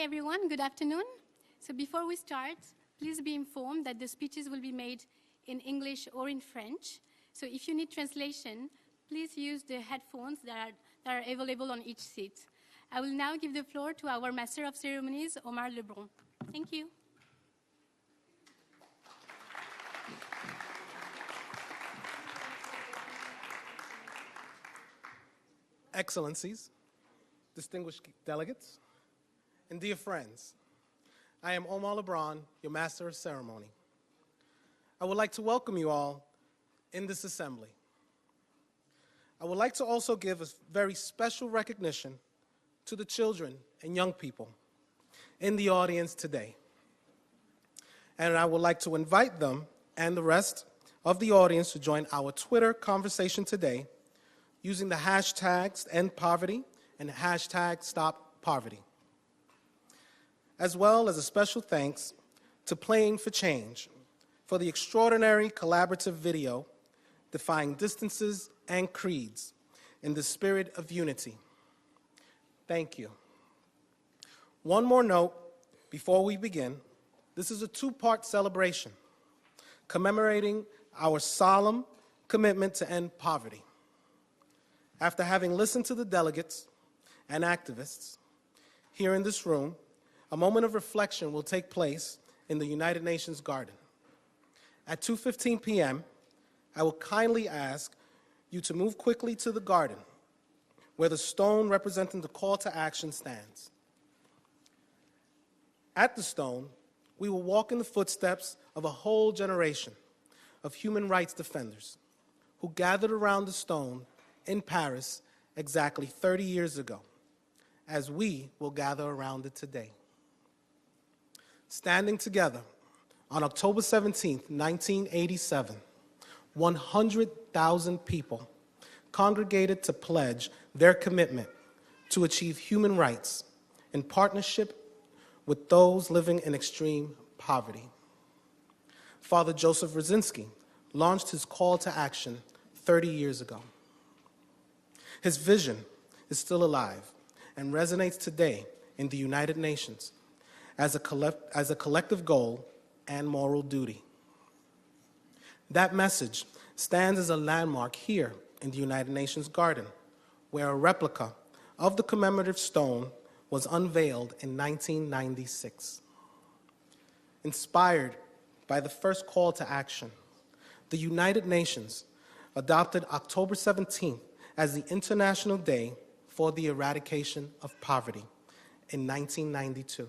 everyone, good afternoon. So before we start, please be informed that the speeches will be made in English or in French. So if you need translation, please use the headphones that are available on each seat. I will now give the floor to our Master of Ceremonies, Omar Lebrun. Thank you. Excellencies, distinguished delegates, and dear friends, I am Omar Lebrun, your Master of Ceremony. I would like to welcome you all in this assembly. I would like to also give a very special recognition to the children and young people in the audience today. And I would like to invite them and the rest of the audience to join our Twitter conversation today using the hashtags End Poverty and hashtag Stop Poverty, as well as a special thanks to Playing for Change for the extraordinary collaborative video defying distances and creeds in the spirit of unity. Thank you. One more note before we begin. This is a two-part celebration commemorating our solemn commitment to end poverty. After having listened to the delegates and activists here in this room, a moment of reflection will take place in the United Nations garden. At 2:15 p.m., I will kindly ask you to move quickly to the garden where the stone representing the call to action stands. At the stone, we will walk in the footsteps of a whole generation of human rights defenders who gathered around the stone in Paris exactly 30 years ago, as we will gather around it today. Standing together on October 17th, 1987, 100,000 people congregated to pledge their commitment to achieve human rights in partnership with those living in extreme poverty. Father Joseph Rzinsky launched his call to action 30 years ago. His vision is still alive and resonates today in the United Nations as a collective goal and moral duty. That message stands as a landmark here in the United Nations garden, where a replica of the commemorative stone was unveiled in 1996. Inspired by the first call to action, the United Nations adopted October 17th as the International Day for the Eradication of Poverty in 1992.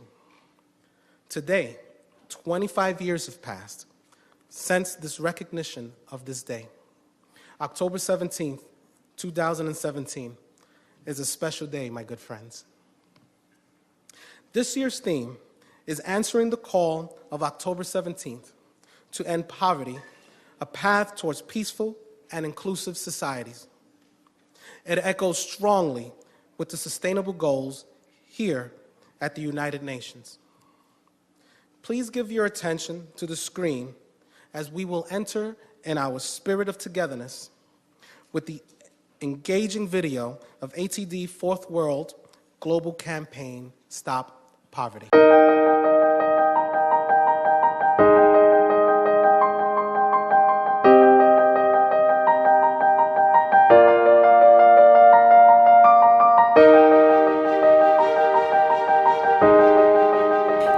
Today, 25 years have passed since this recognition of this day. October 17th, 2017 is a special day, my good friends. This year's theme is answering the call of October 17th to end poverty, a path towards peaceful and inclusive societies. It echoes strongly with the sustainable goals here at the United Nations. Please give your attention to the screen as we will enter in our spirit of togetherness with the engaging video of ATD Fourth World Global Campaign Stop Poverty.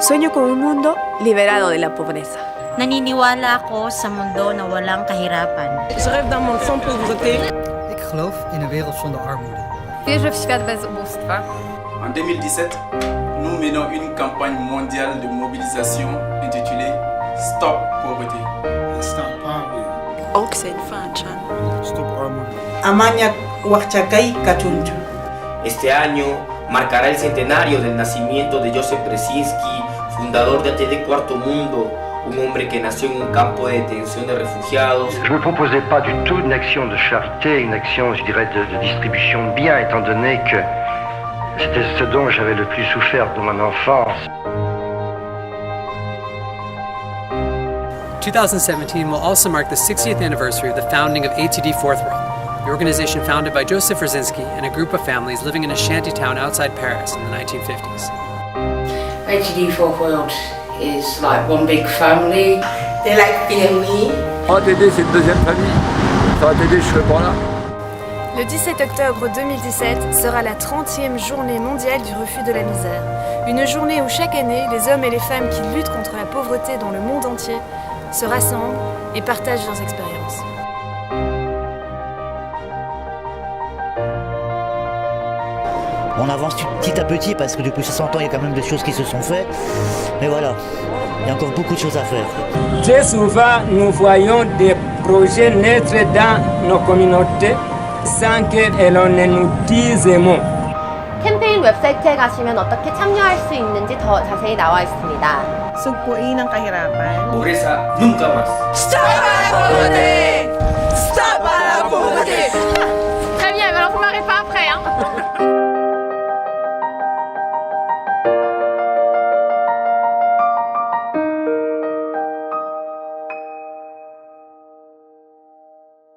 Sueño con un mundo liberado de la pobreza. Naniniwala ako sa mundo na walang kahirapan. Je rêve d'un monde sans pauvreté. Ik geloof in een wereld zonder armoede. Wierzę w świat bez ubóstwa. En 2017, nous menons une campagne mondiale de mobilisation intitulée Stop Pauvreté. Stop Poverty. Och sen fanchan. Stop armoede. Amanya Huachacay Cachuncho. Este año marcará el centenario del nacimiento de Joseph Brzezinski, fundador de ATD Quart Monde, un hombre que nació en un campo de detención de refugiados. Je ne me proposais pas du tout une action de charité, une action, je dirais, de distribution de biens, étant donné que c'était ce dont j'avais le plus souffert de mon enfance. 2017 will also mark the 60th anniversary of the founding of ATD Fourth World, the organization founded by Joseph Rzinsky and a group of families living in a shanty town outside Paris in the 1950s. ATD Fourth World is like one big family. They like family. ATD, c'est une deuxième famille. Sans ATD, je serais pas là. Le 17 octobre 2017 sera la 30e journée mondiale du refus de la misère. Une journée où chaque année, les hommes et les femmes qui luttent contre la pauvreté dans le monde entier se rassemblent et partagent leurs expériences. On avance petit à petit parce que depuis 60 ans, il y a quand même des choses qui se sont faites. Mais voilà, il y a encore beaucoup de choses à faire. Très souvent, nous voyons des projets naître dans nos communautés sans que l'on ne nous dise un mot. 캠페인 웹사이트에 가시면 어떻게 참여할 수 있는지 더 자세히 나와 있습니다. Sugpuin ang kahirapan. Pobreza nunca más. Stop à la pauvreté! Stop à la pauvreté! Très bien, mais alors vous m'arrêtez pas après, hein.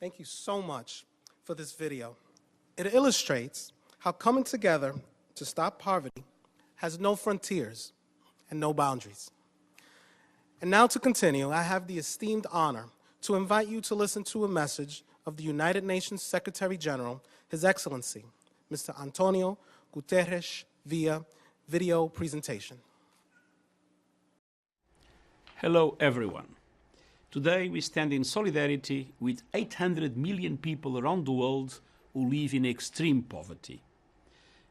Thank you so much for this video. It illustrates how coming together to stop poverty has no frontiers and no boundaries. And now to continue, I have the esteemed honor to invite you to listen to a message of the United Nations Secretary General, His Excellency, Mr. Antonio Guterres, via video presentation. Hello, everyone. Today we stand in solidarity with 800 million people around the world who live in extreme poverty.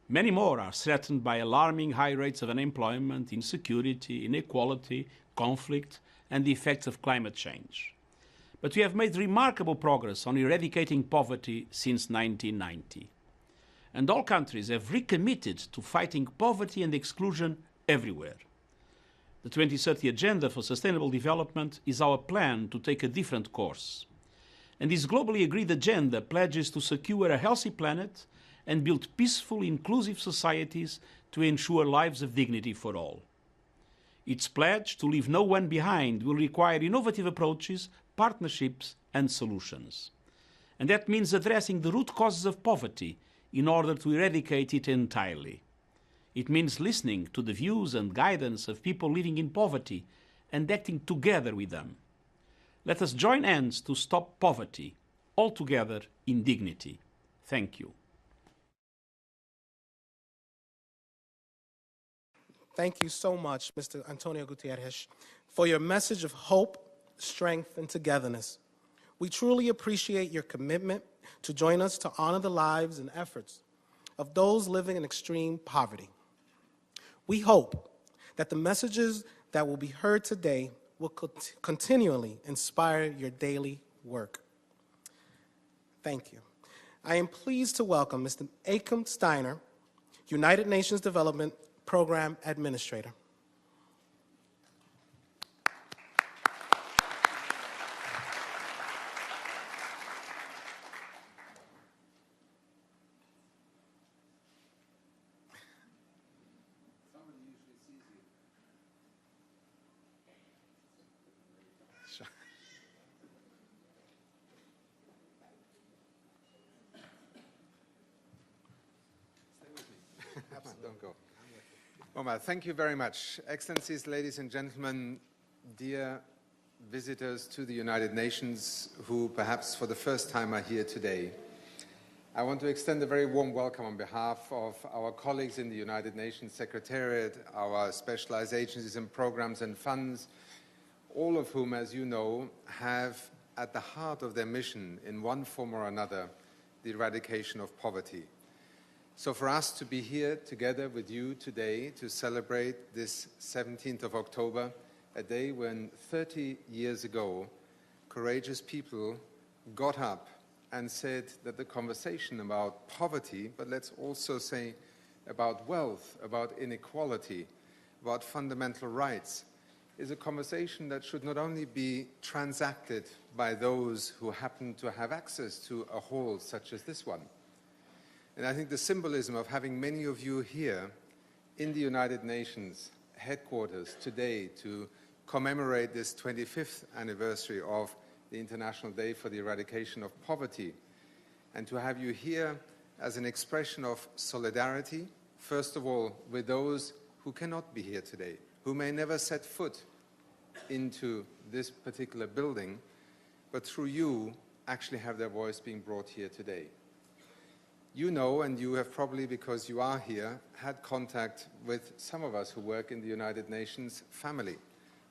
Many more are threatened by alarming high rates of unemployment, insecurity, inequality, conflict, and the effects of climate change. But we have made remarkable progress on eradicating poverty since 1990. And all countries have recommitted to fighting poverty and exclusion everywhere. The 2030 Agenda for Sustainable Development is our plan to take a different course. And this globally agreed agenda pledges to secure a healthy planet and build peaceful, inclusive societies to ensure lives of dignity for all. Its pledge to leave no one behind will require innovative approaches, partnerships, and solutions. And that means addressing the root causes of poverty in order to eradicate it entirely. It means listening to the views and guidance of people living in poverty and acting together with them. Let us join hands to stop poverty, all together in dignity. Thank you. Thank you so much, Mr. Antonio Guterres, for your message of hope, strength, and togetherness. We truly appreciate your commitment to join us to honor the lives and efforts of those living in extreme poverty. We hope that the messages that will be heard today will continually inspire your daily work. Thank you. I am pleased to welcome Mr. Achim Steiner, United Nations Development Program Administrator. Don't go. Omar, thank you very much. Excellencies, ladies and gentlemen, dear visitors to the United Nations who perhaps for the first time are here today, I want to extend a very warm welcome on behalf of our colleagues in the United Nations Secretariat, our specialized agencies and programs and funds, all of whom, as you know, have at the heart of their mission in one form or another the eradication of poverty. So for us to be here together with you today to celebrate this 17th of October, a day when 30 years ago, courageous people got up and said that the conversation about poverty, but let's also say about wealth, about inequality, about fundamental rights, is a conversation that should not only be transacted by those who happen to have access to a hall such as this one. And I think the symbolism of having many of you here in the United Nations headquarters today to commemorate this 25th anniversary of the International Day for the Eradication of Poverty, and to have you here as an expression of solidarity, first of all, with those who cannot be here today, who may never set foot into this particular building, but through you actually have their voice being brought here today. You know, and you have probably, because you are here, had contact with some of us who work in the United Nations family,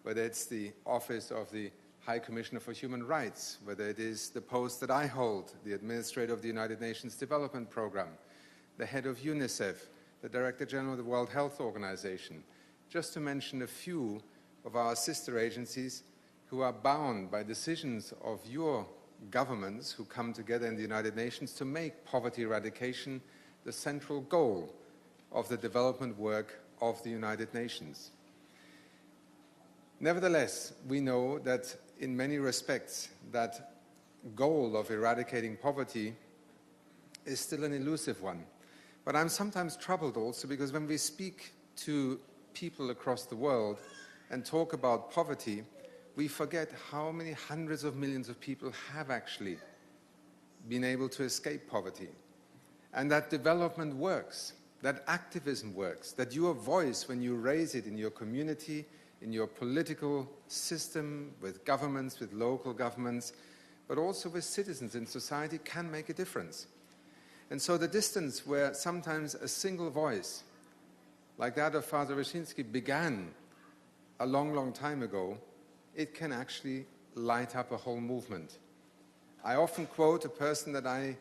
whether it's the office of the High Commissioner for Human Rights, whether it is the post that I hold, the administrator of the United Nations Development Program, the head of UNICEF, the Director General of the World Health Organization, just to mention a few of our sister agencies who are bound by decisions of your governments who come together in the United Nations to make poverty eradication the central goal of the development work of the United Nations. Nevertheless, we know that in many respects that goal of eradicating poverty is still an elusive one. But I'm sometimes troubled also because when we speak to people across the world and talk about poverty, we forget how many hundreds of millions of people have actually been able to escape poverty. And that development works, that activism works, that your voice, when you raise it in your community, in your political system, with governments, with local governments, but also with citizens in society, can make a difference. And so the distance where sometimes a single voice, like that of Father Wyszynski, began a long, long time ago, it can actually light up a whole movement. I often quote a person that I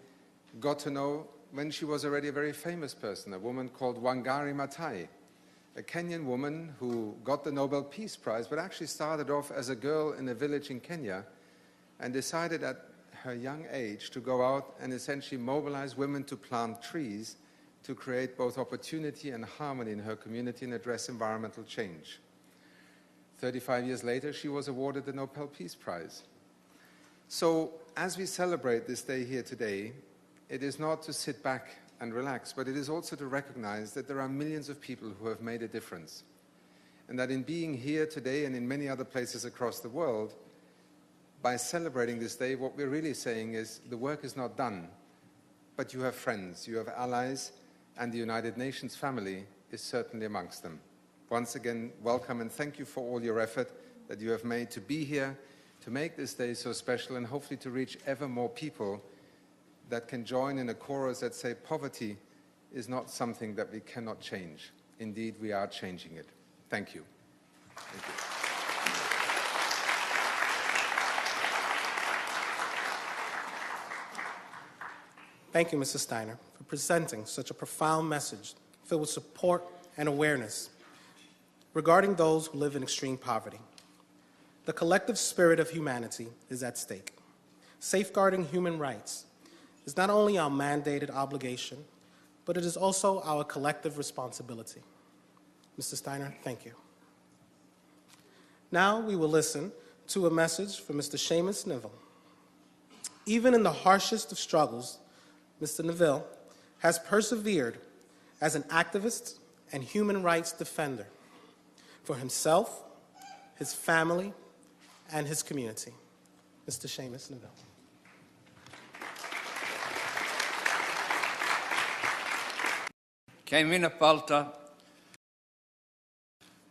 got to know when she was already a very famous person, a woman called Wangari Maathai, a Kenyan woman who got the Nobel Peace Prize, but actually started off as a girl in a village in Kenya and decided at her young age to go out and essentially mobilize women to plant trees to create both opportunity and harmony in her community and address environmental change. 35 years later, she was awarded the Nobel Peace Prize. So as we celebrate this day here today, it is not to sit back and relax, but it is also to recognize that there are millions of people who have made a difference. And that in being here today and in many other places across the world, by celebrating this day, what we're really saying is the work is not done, but you have friends, you have allies, and the United Nations family is certainly amongst them. Once again, welcome and thank you for all your effort that you have made to be here, to make this day so special, and hopefully to reach ever more people that can join in a chorus that say poverty is not something that we cannot change. Indeed, we are changing it. Thank you. Thank you. Thank you, Mrs. Steiner, for presenting such a profound message filled with support and awareness regarding those who live in extreme poverty. The collective spirit of humanity is at stake. Safeguarding human rights is not only our mandated obligation, but it is also our collective responsibility. Mr. Steiner, thank you. Now we will listen to a message from Mr. Seamus Neville. Even in the harshest of struggles, Mr. Neville has persevered as an activist and human rights defender for himself, his family, and his community. Mr. Seamus Neville. Caimhine Palta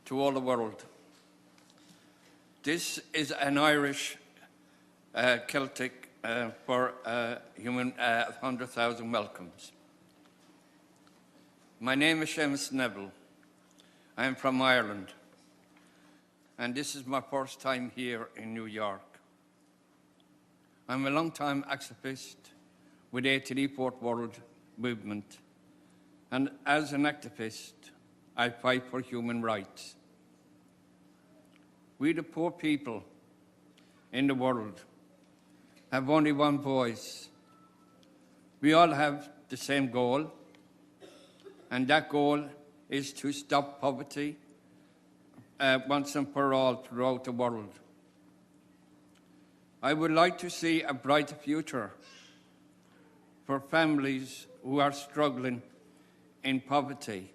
to all the world. This is an Irish Celtic for human 100,000 welcomes. My name is Seamus Neville. I am from Ireland, and this is my first time here in New York. I'm a long-time activist with ATD Quart Monde movement, and as an activist, I fight for human rights. We, the poor people in the world, have only one voice. We all have the same goal, and that goal is to stop poverty once and for all throughout the world. I would like to see a brighter future for families who are struggling in poverty,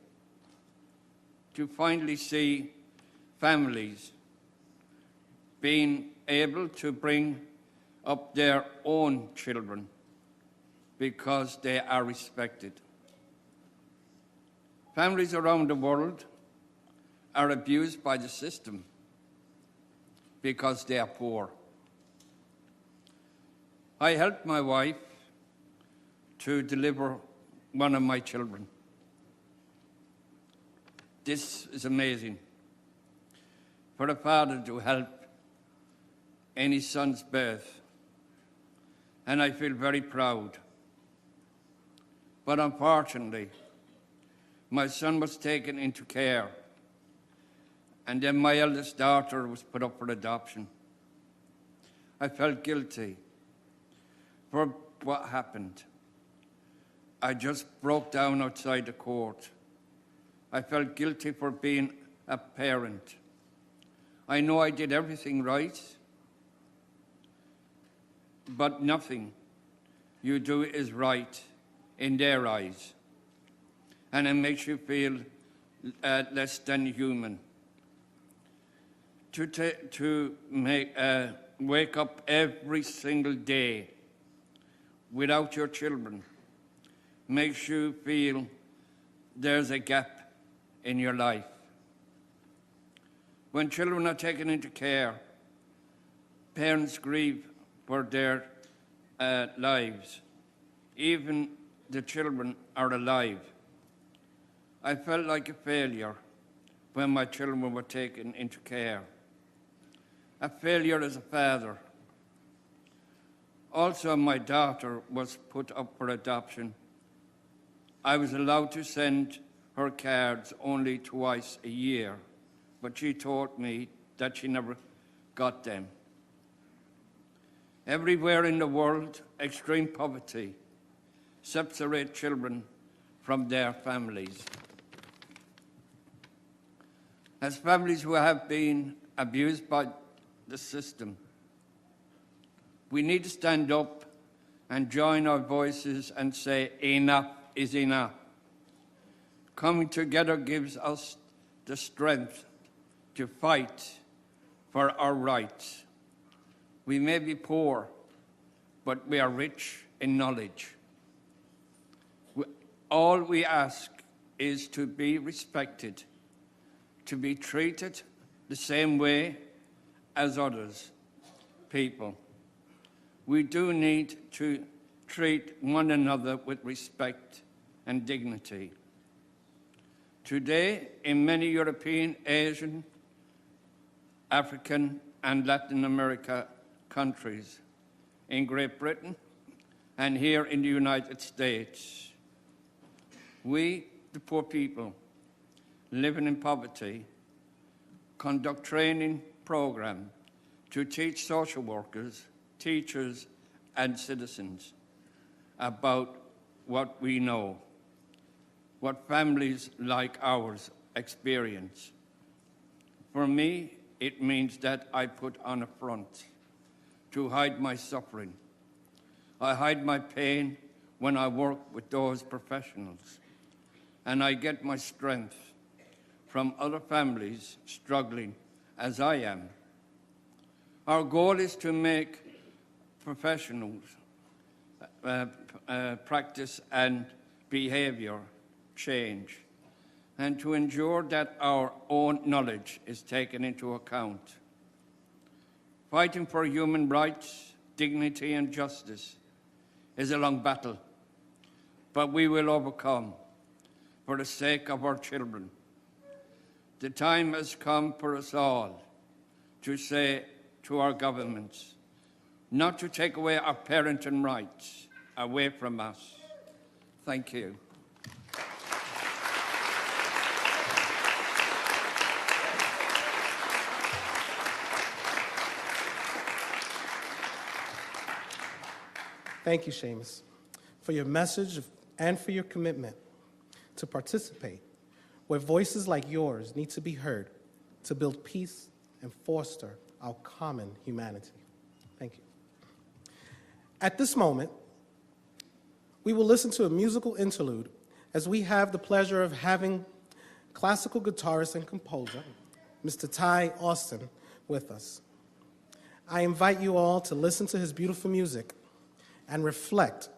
to finally see families being able to bring up their own children because they are respected. Families around the world are abused by the system because they are poor. I helped my wife to deliver one of my children. This is amazing. For a father to help any son's birth, and I feel very proud. But unfortunately, my son was taken into care, and then my eldest daughter was put up for adoption. I felt guilty for what happened. I just broke down outside the court. I felt guilty for being a parent. I know I did everything right, but nothing you do is right in their eyes, and it makes you feel less than human. To wake up every single day without your children makes you feel there's a gap in your life. When children are taken into care, parents grieve for their lives. Even the children are alive. I felt like a failure when my children were taken into care. A failure as a father. Also, my daughter was put up for adoption. I was allowed to send her cards only twice a year, but she told me that she never got them. Everywhere in the world, extreme poverty separates children from their families. As families who have been abused by the system, we need to stand up and join our voices and say, enough is enough. Coming together gives us the strength to fight for our rights. We may be poor, but we are rich in knowledge. All we ask is to be respected, to be treated the same way as others people. We do need to treat one another with respect and dignity. Today, in many European, Asian, African, and Latin America countries, in Great Britain, and here in the United States, we, the poor people, living in poverty, conduct training programs to teach social workers, teachers, and citizens about what we know, what families like ours experience. For me, it means that I put on a front to hide my suffering. I hide my pain when I work with those professionals, and I get my strength from other families struggling as I am. Our goal is to make professionals practice and behavior change, and to ensure that our own knowledge is taken into account. Fighting for human rights, dignity, and justice is a long battle, but we will overcome for the sake of our children. The time has come for us all to say to our governments, not to take away our parenting rights away from us. Thank you. Thank you, Seamus, for your message and for your commitment to participate where voices like yours need to be heard to build peace and foster our common humanity. Thank you. At this moment, we will listen to a musical interlude as we have the pleasure of having classical guitarist and composer, Mr. Ty Austin, with us. I invite you all to listen to his beautiful music and reflect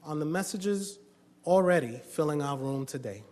on the messages already filling our room today.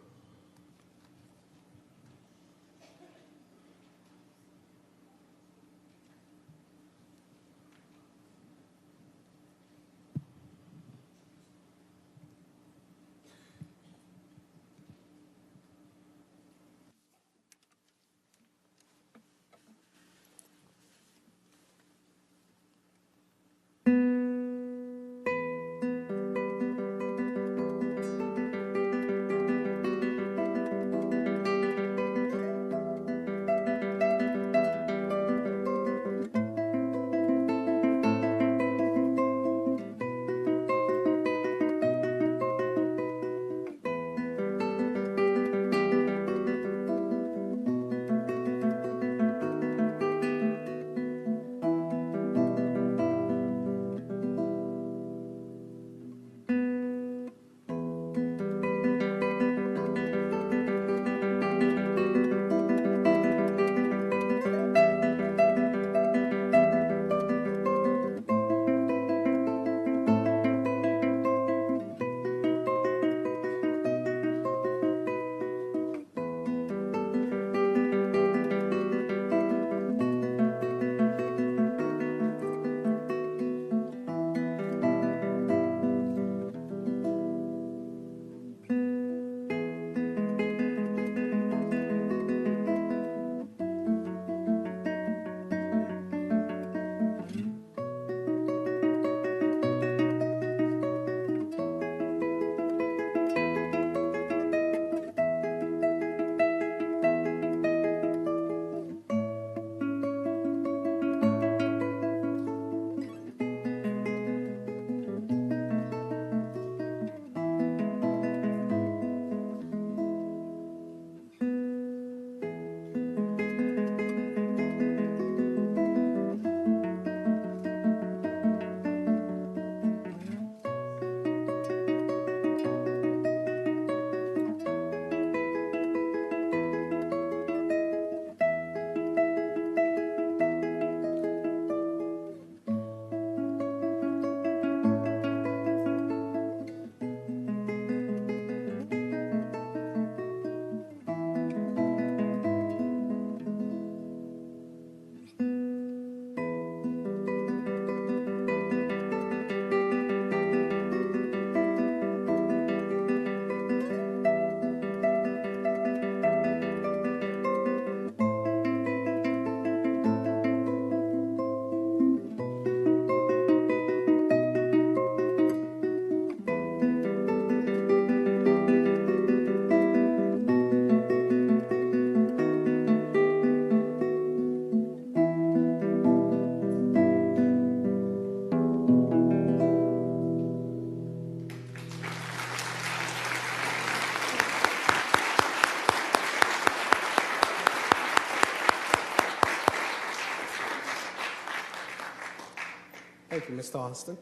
Thank you, Mr. Austin.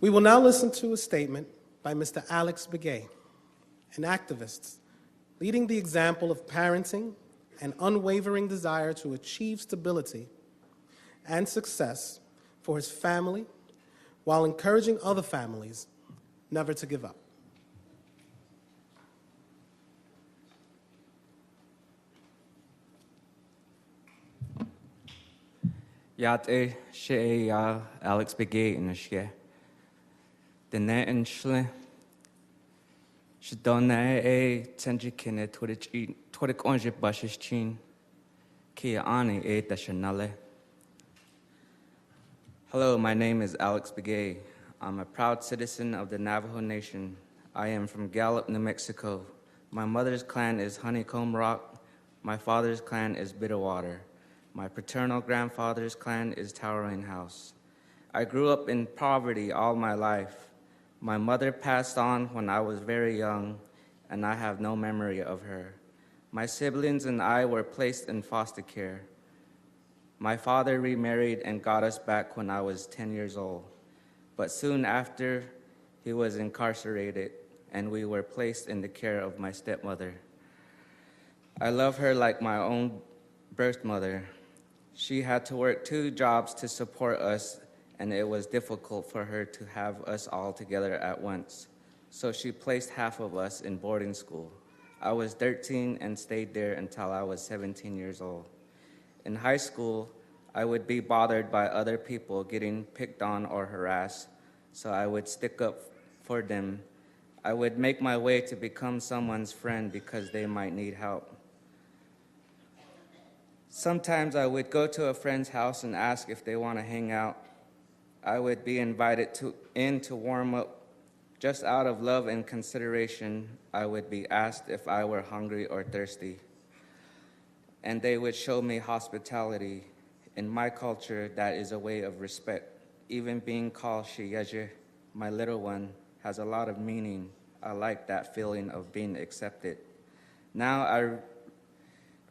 We will now listen to a statement by Mr. Alex Begay, an activist leading the example of parenting and unwavering desire to achieve stability and success for his family while encouraging other families never to give up. Yate she Alex Begay in the the net and shle. She done a tenjikine twidik onje bushes chin. Kia ani a dashanale. Hello, my name is Alex Begay. I'm a proud citizen of the Navajo Nation. I am from Gallup, New Mexico. My mother's clan is Honeycomb Rock. My father's clan is Bitterwater. My paternal grandfather's clan is Towering House. I grew up in poverty all my life. My mother passed on when I was very young, and I have no memory of her. My siblings and I were placed in foster care. My father remarried and got us back when I was 10 years old. But soon after, he was incarcerated, and we were placed in the care of my stepmother. I love her like my own birth mother. She had to work 2 jobs to support us, and it was difficult for her to have us all together at once. So she placed half of us in boarding school. I was 13 and stayed there until I was 17 years old. In high school, I would be bothered by other people getting picked on or harassed, so I would stick up for them. I would make my way to become someone's friend because they might need help. Sometimes I would go to a friend's house and ask if they want to hang out. I would be invited in to warm up. Just out of love and consideration, I would be asked if I were hungry or thirsty. And they would show me hospitality. In my culture, that is a way of respect. Even being called Shiyeje, my little one, has a lot of meaning. I like that feeling of being accepted. Now I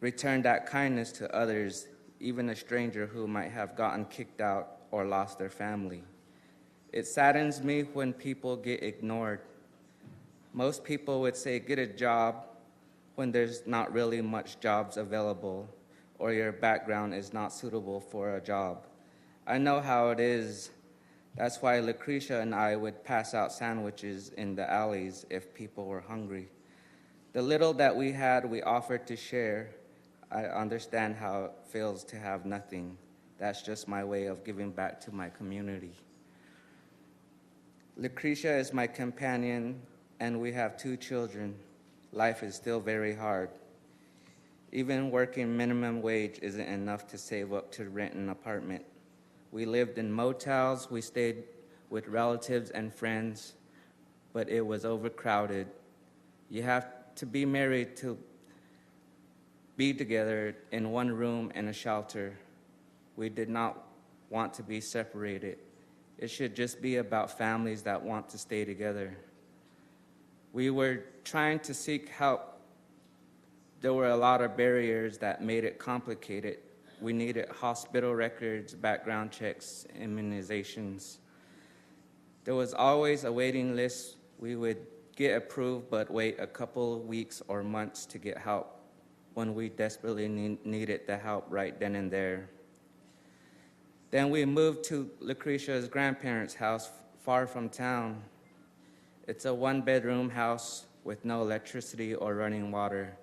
return that kindness to others, even a stranger who might have gotten kicked out or lost their family. It saddens me when people get ignored. Most people would say, get a job, when there's not really much jobs available or your background is not suitable for a job. I know how it is. That's why Lucretia and I would pass out sandwiches in the alleys if people were hungry. The little that we had, we offered to share. I understand how it feels to have nothing. That's just my way of giving back to my community. Lucretia is my companion, and we have 2 children. Life is still very hard. Even working minimum wage isn't enough to save up to rent an apartment. We lived in motels, we stayed with relatives and friends, but it was overcrowded. You have to be married to be together in one room in a shelter. We did not want to be separated. It should just be about families that want to stay together. We were trying to seek help. There were a lot of barriers that made it complicated. We needed hospital records, background checks, immunizations. There was always a waiting list. We would get approved, but wait a couple weeks or months to get help when we desperately needed the help right then and there. Then we moved to Lucretia's grandparents' house far from town. It's a 1-bedroom house with no electricity or running water.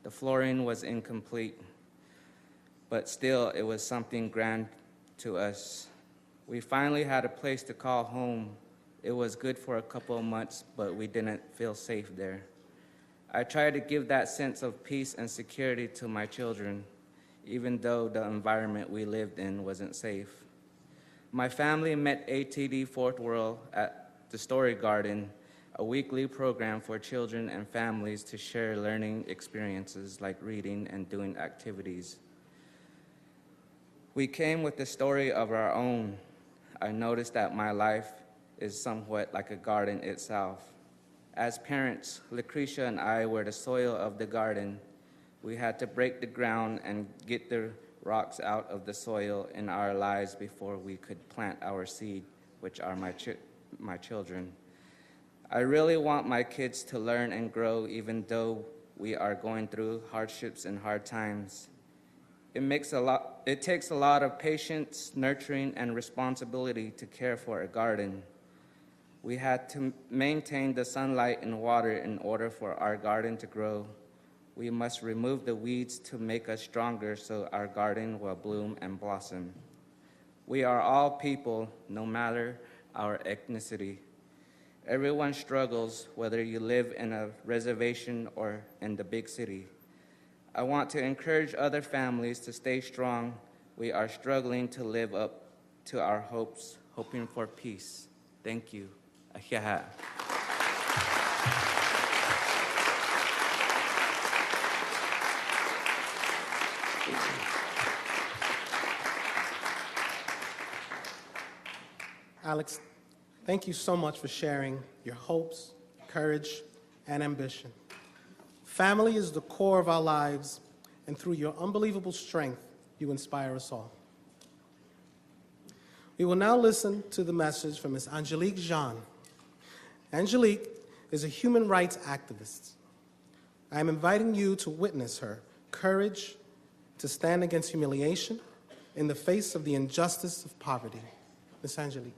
The flooring was incomplete, but still it was something grand to us. We finally had a place to call home. It was good for a couple of months, but we didn't feel safe there. I tried to give that sense of peace and security to my children, even though the environment we lived in wasn't safe. My family met ATD Quart Monde at the Story Garden, a weekly program for children and families to share learning experiences like reading and doing activities. We came with a story of our own. I noticed that my life is somewhat like a garden itself. As parents, Lucretia and I were the soil of the garden. We had to break the ground and get the rocks out of the soil in our lives before we could plant our seed, which are my children. I really want my kids to learn and grow even though we are going through hardships and hard times. It takes a lot of patience, nurturing, and responsibility to care for a garden. We had to maintain the sunlight and water in order for our garden to grow. We must remove the weeds to make us stronger so our garden will bloom and blossom. We are all people, no matter our ethnicity. Everyone struggles, whether you live in a reservation or in the big city. I want to encourage other families to stay strong. We are struggling to live up to our hopes, hoping for peace. Thank you. Ahiaha. Alex, thank you so much for sharing your hopes, courage, and ambition. Family is the core of our lives, and through your unbelievable strength, you inspire us all. We will now listen to the message from Ms. Angelique Jean. Angelique is a human rights activist. I am inviting you to witness her courage to stand against humiliation in the face of the injustice of poverty. Ms. Angelique.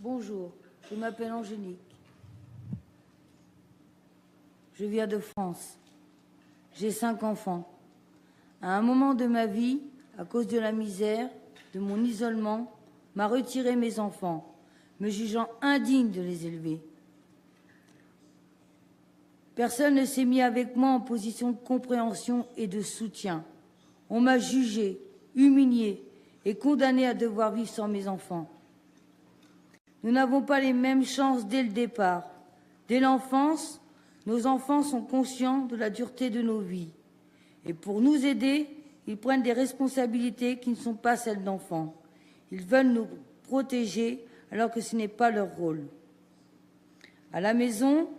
Bonjour, je m'appelle Angélique. Je viens de France. J'ai 5 enfants. À un moment de ma vie, à cause de la misère, de mon isolement, m'a retiré mes enfants, me jugeant indigne de les élever. Personne ne s'est mis avec moi en position de compréhension et de soutien. On m'a jugé, humilié et condamné à devoir vivre sans mes enfants. Nous n'avons pas les mêmes chances dès le départ. Dès l'enfance, nos enfants sont conscients de la dureté de nos vies. Et pour nous aider, ils prennent des responsabilités qui ne sont pas celles d'enfants. Ils veulent nous protéger alors que ce n'est pas leur rôle. À la maison,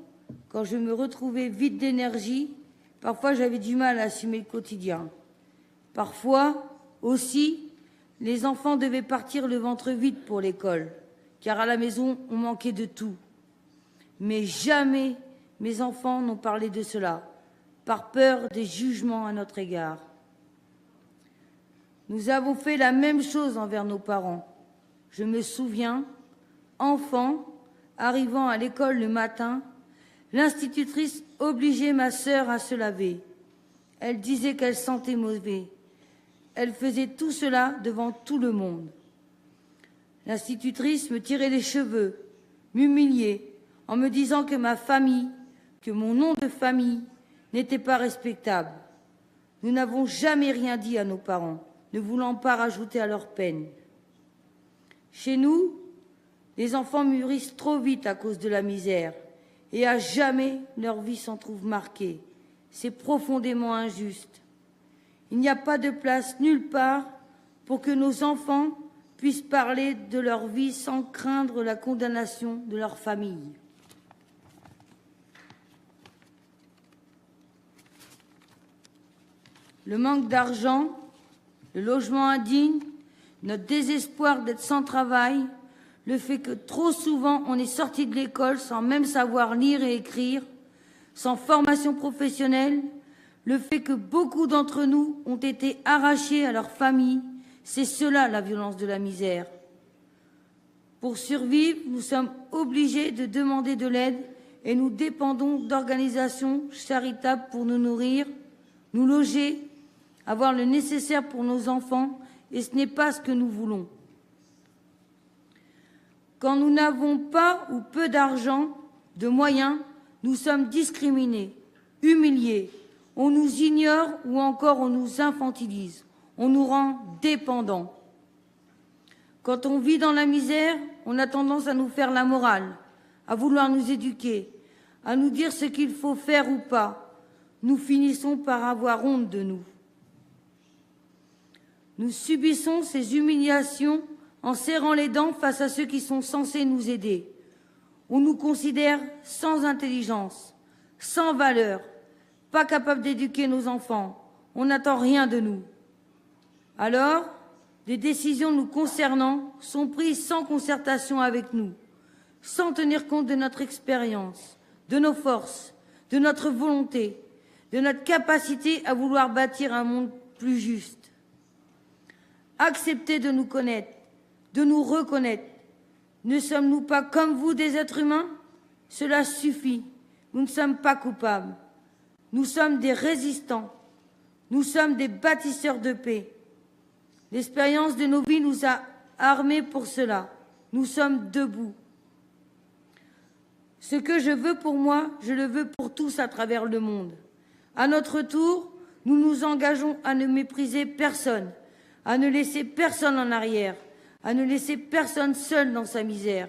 quand je me retrouvais vide d'énergie, parfois j'avais du mal à assumer le quotidien. Parfois aussi, les enfants devaient partir le ventre vide pour l'école, car à la maison, on manquait de tout. Mais jamais mes enfants n'ont parlé de cela, par peur des jugements à notre égard. Nous avons fait la même chose envers nos parents. Je me souviens, enfant, arrivant à l'école le matin, l'institutrice obligeait ma sœur à se laver. Elle disait qu'elle sentait mauvais. Elle faisait tout cela devant tout le monde. L'institutrice me tirait les cheveux, m'humiliait, en me disant que ma famille, que mon nom de famille n'était pas respectable. Nous n'avons jamais rien dit à nos parents, ne voulant pas rajouter à leur peine. Chez nous, les enfants mûrissent trop vite à cause de la misère et à jamais leur vie s'en trouve marquée. C'est profondément injuste. Il n'y a pas de place nulle part pour que nos enfants puissent parler de leur vie sans craindre la condamnation de leur famille. Le manque d'argent, le logement indigne, notre désespoir d'être sans travail, le fait que trop souvent on est sorti de l'école sans même savoir lire et écrire, sans formation professionnelle, le fait que beaucoup d'entre nous ont été arrachés à leur famille, c'est cela la violence de la misère. Pour survivre, nous sommes obligés de demander de l'aide et nous dépendons d'organisations charitables pour nous nourrir, nous loger, avoir le nécessaire pour nos enfants, et ce n'est pas ce que nous voulons. Quand nous n'avons pas ou peu d'argent, de moyens, nous sommes discriminés, humiliés, on nous ignore ou encore on nous infantilise, on nous rend dépendants. Quand on vit dans la misère, on a tendance à nous faire la morale, à vouloir nous éduquer, à nous dire ce qu'il faut faire ou pas. Nous finissons par avoir honte de nous. Nous subissons ces humiliations en serrant les dents face à ceux qui sont censés nous aider. On nous considère sans intelligence, sans valeur, pas capables d'éduquer nos enfants. On n'attend rien de nous. Alors, des décisions nous concernant sont prises sans concertation avec nous, sans tenir compte de notre expérience, de nos forces, de notre volonté, de notre capacité à vouloir bâtir un monde plus juste. Acceptez de nous connaître, de nous reconnaître. Ne sommes-nous pas comme vous des êtres humains? Cela suffit. Nous ne sommes pas coupables. Nous sommes des résistants. Nous sommes des bâtisseurs de paix. L'expérience de nos vies nous a armés pour cela. Nous sommes debout. Ce que je veux pour moi, je le veux pour tous à travers le monde. À notre tour, nous nous engageons à ne mépriser personne, à ne laisser personne en arrière, à ne laisser personne seul dans sa misère.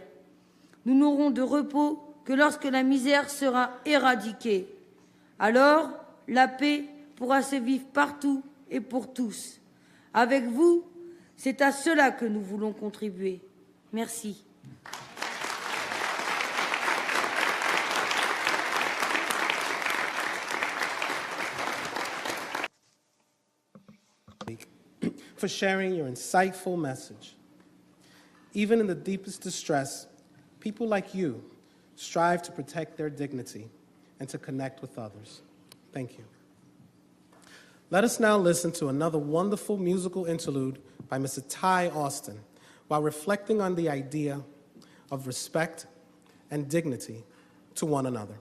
Nous n'aurons de repos que lorsque la misère sera éradiquée. Alors, la paix pourra se vivre partout et pour tous. Avec vous, c'est à cela que nous voulons contribuer. Merci. For sharing your insightful message. Even in the deepest distress, people like you strive to protect their dignity and to connect with others. Thank you. Let us now listen to another wonderful musical interlude by Mr. Ty Austin while reflecting on the idea of respect and dignity to one another.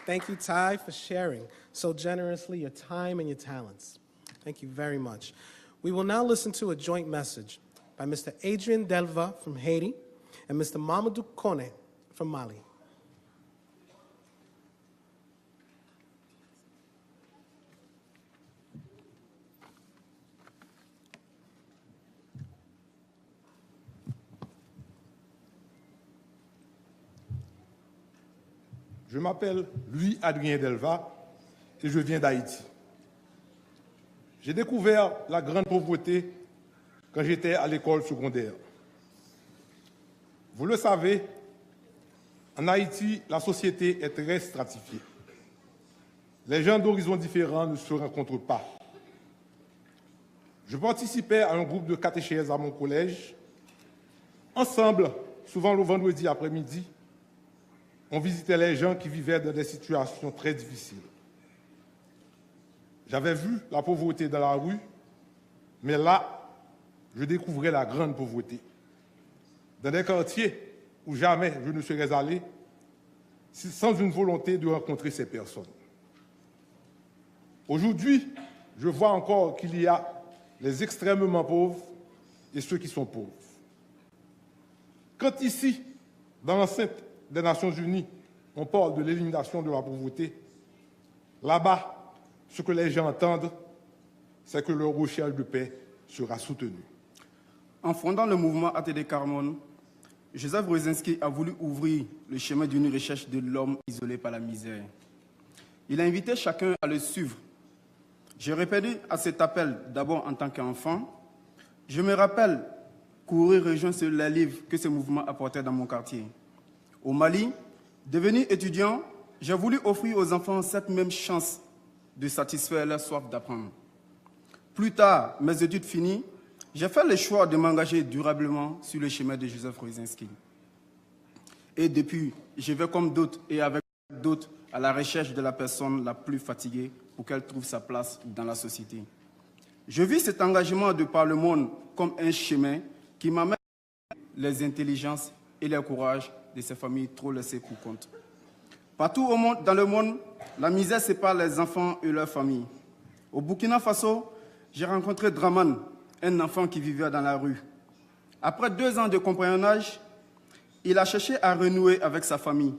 Thank you, Ty, for sharing so generously your time and your talents. Thank you very much. We will now listen to a joint message by Mr. Adrian Delva from Haiti and Mr. Mamadou Kone from Mali. Je m'appelle Louis-Adrien Delva et je viens d'Haïti. J'ai découvert la grande pauvreté quand j'étais à l'école secondaire. Vous le savez, en Haïti, la société est très stratifiée. les gens d'horizons différents ne se rencontrent pas. Je participais à un groupe de catéchèses à mon collège. Ensemble, souvent le vendredi après-midi, on visitait les gens qui vivaient dans des situations très difficiles. J'avais vu la pauvreté dans la rue, mais là, je découvrais la grande pauvreté. Dans des quartiers où jamais je ne serais allé, sans une volonté de rencontrer ces personnes. Aujourd'hui, je vois encore qu'il y a les extrêmement pauvres et ceux qui sont pauvres. Quand ici, dans l'enceinte des Nations Unies, on parle de l'élimination de la pauvreté, là-bas, ce que les gens entendent, c'est que leur recherche de paix sera soutenue. En fondant le mouvement ATD Quart Monde, Józef Brzezinski a voulu ouvrir le chemin d'une recherche de l'homme isolé par la misère. Il a invité chacun à le suivre. J'ai répondu à cet appel d'abord en tant qu'enfant. Je me rappelle courir rejoindre les livres que ce mouvement apportait dans mon quartier. Au Mali, devenu étudiant, j'ai voulu offrir aux enfants cette même chance de satisfaire leur soif d'apprendre. Plus tard, mes études finies, j'ai fait le choix de m'engager durablement sur le chemin de Józef Brzezinski. Et depuis, je vais comme d'autres et avec d'autres à la recherche de la personne la plus fatiguée pour qu'elle trouve sa place dans la société. Je vis cet engagement de par le monde comme un chemin qui m'amène les intelligences et le courage de ces familles trop laissées pour compte. Partout dans le monde, la misère sépare les enfants et leurs familles. Au Burkina Faso, j'ai rencontré Draman, un enfant qui vivait dans la rue. Après 2 ans de compagnonnage, il a cherché à renouer avec sa famille.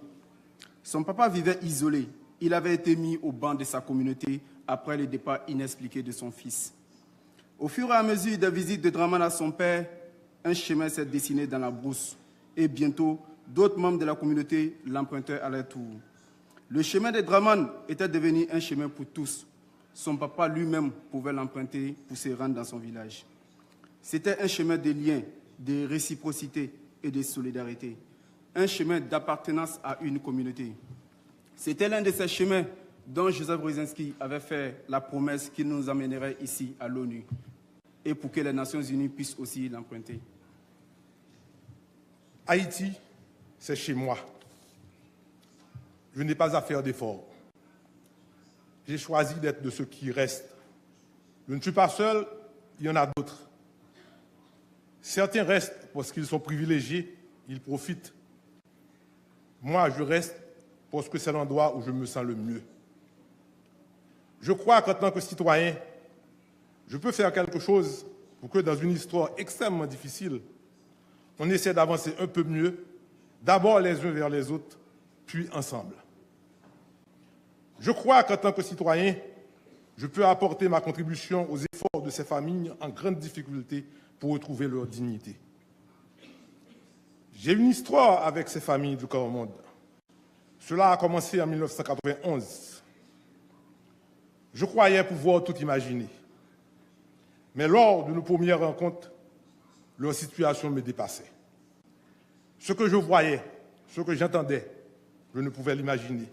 Son papa vivait isolé. Il avait été mis au banc de sa communauté après le départ inexpliqué de son fils. Au fur et à mesure des visites de Draman à son père, un chemin s'est dessiné dans la brousse. Et bientôt, d'autres membres de la communauté l'empruntaient à leur tour. Le chemin de Draman était devenu un chemin pour tous. Son papa lui-même pouvait l'emprunter pour se rendre dans son village. C'était un chemin de lien, de réciprocité et de solidarité. Un chemin d'appartenance à une communauté. C'était l'un de ces chemins dont Józef Brzezinski avait fait la promesse qu'il nous amènerait ici à l'ONU et pour que les Nations Unies puissent aussi l'emprunter. Haïti, c'est chez moi. Je n'ai pas à faire d'efforts. J'ai choisi d'être de ceux qui restent. Je ne suis pas seul, il y en a d'autres. Certains restent parce qu'ils sont privilégiés, ils profitent. Moi, je reste parce que c'est l'endroit où je me sens le mieux. Je crois qu'en tant que citoyen, je peux faire quelque chose pour que dans une histoire extrêmement difficile, on essaie d'avancer un peu mieux, d'abord les uns vers les autres, puis ensemble. Je crois qu'en tant que citoyen, je peux apporter ma contribution aux efforts de ces familles en grande difficulté pour retrouver leur dignité. J'ai une histoire avec ces familles du Quart Monde. Cela a commencé en 1991. Je croyais pouvoir tout imaginer. Mais lors de nos premières rencontres, leur situation me dépassait. Ce que je voyais, ce que j'entendais, je ne pouvais l'imaginer.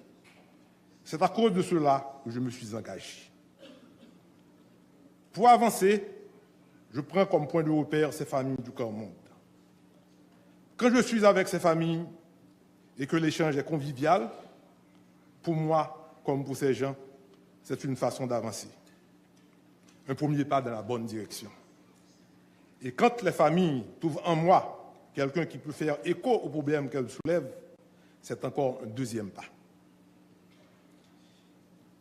C'est à cause de cela que je me suis engagé. Pour avancer, je prends comme point de repère ces familles du Quart Monde. Quand je suis avec ces familles et que l'échange est convivial, pour moi, comme pour ces gens, c'est une façon d'avancer. Un premier pas dans la bonne direction. Et quand les familles trouvent en moi quelqu'un qui peut faire écho aux problèmes qu'elles soulèvent, c'est encore un deuxième pas.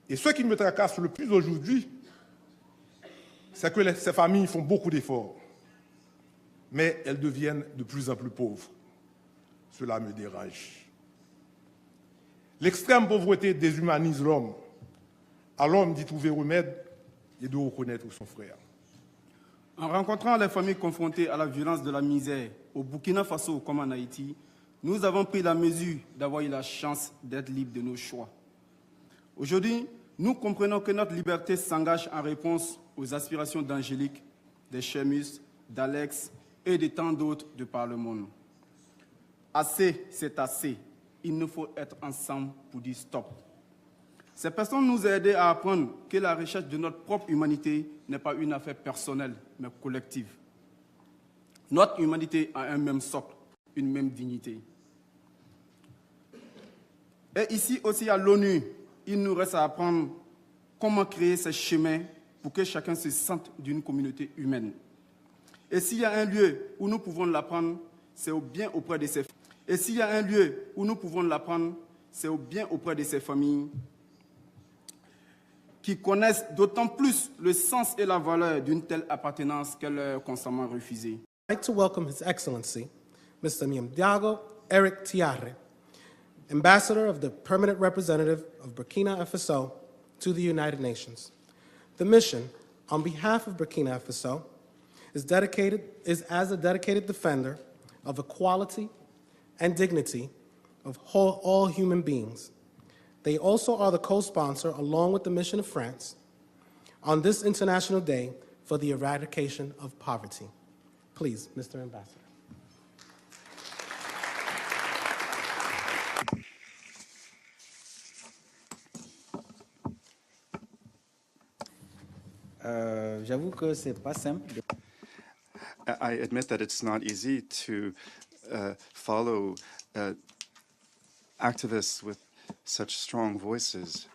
Et ce qui me tracasse le plus aujourd'hui, c'est que ces familles font beaucoup d'efforts, mais elles deviennent de plus en plus pauvres. Cela me dérange. L'extrême pauvreté déshumanise l'homme. À l'homme d'y trouver remède et de reconnaître son frère. En rencontrant les familles confrontées à la violence de la misère, au Burkina Faso comme en Haïti, nous avons pris la mesure d'avoir eu la chance d'être libres de nos choix. Aujourd'hui, nous comprenons que notre liberté s'engage en réponse aux aspirations d'Angélique, de Chemus, d'Alex et de tant d'autres de par le monde. Assez, c'est assez. Il nous faut être ensemble pour dire stop. Ces personnes nous ont aidés à apprendre que la recherche de notre propre humanité n'est pas une affaire personnelle, mais collective. Notre humanité a un même socle, une même dignité. Et ici aussi à l'ONU, il nous reste à apprendre comment créer ces chemins pour que chacun se sente d'une communauté humaine. Et s'il y a un lieu où nous pouvons l'apprendre, c'est bien auprès de ces familles. Et s'il y a un lieu où nous pouvons l'apprendre, c'est bien auprès de ces familles qui connaissent d'autant plus le sens et la valeur d'une telle appartenance qu'elle leur est constamment refusée. I'd like to welcome His Excellency, Mr. Ndiago Eric Tiare, Ambassador of the Permanent Representative of Burkina Faso to the United Nations. The mission, on behalf of Burkina Faso, is as a dedicated defender of equality and dignity of all human beings. They also are the co-sponsor, along with the Mission of France, on this International Day for the Eradication of Poverty. Please, Mr. Ambassador. J'avoue que c'est pas simple. I admit that it's not easy to follow activists with such strong voices.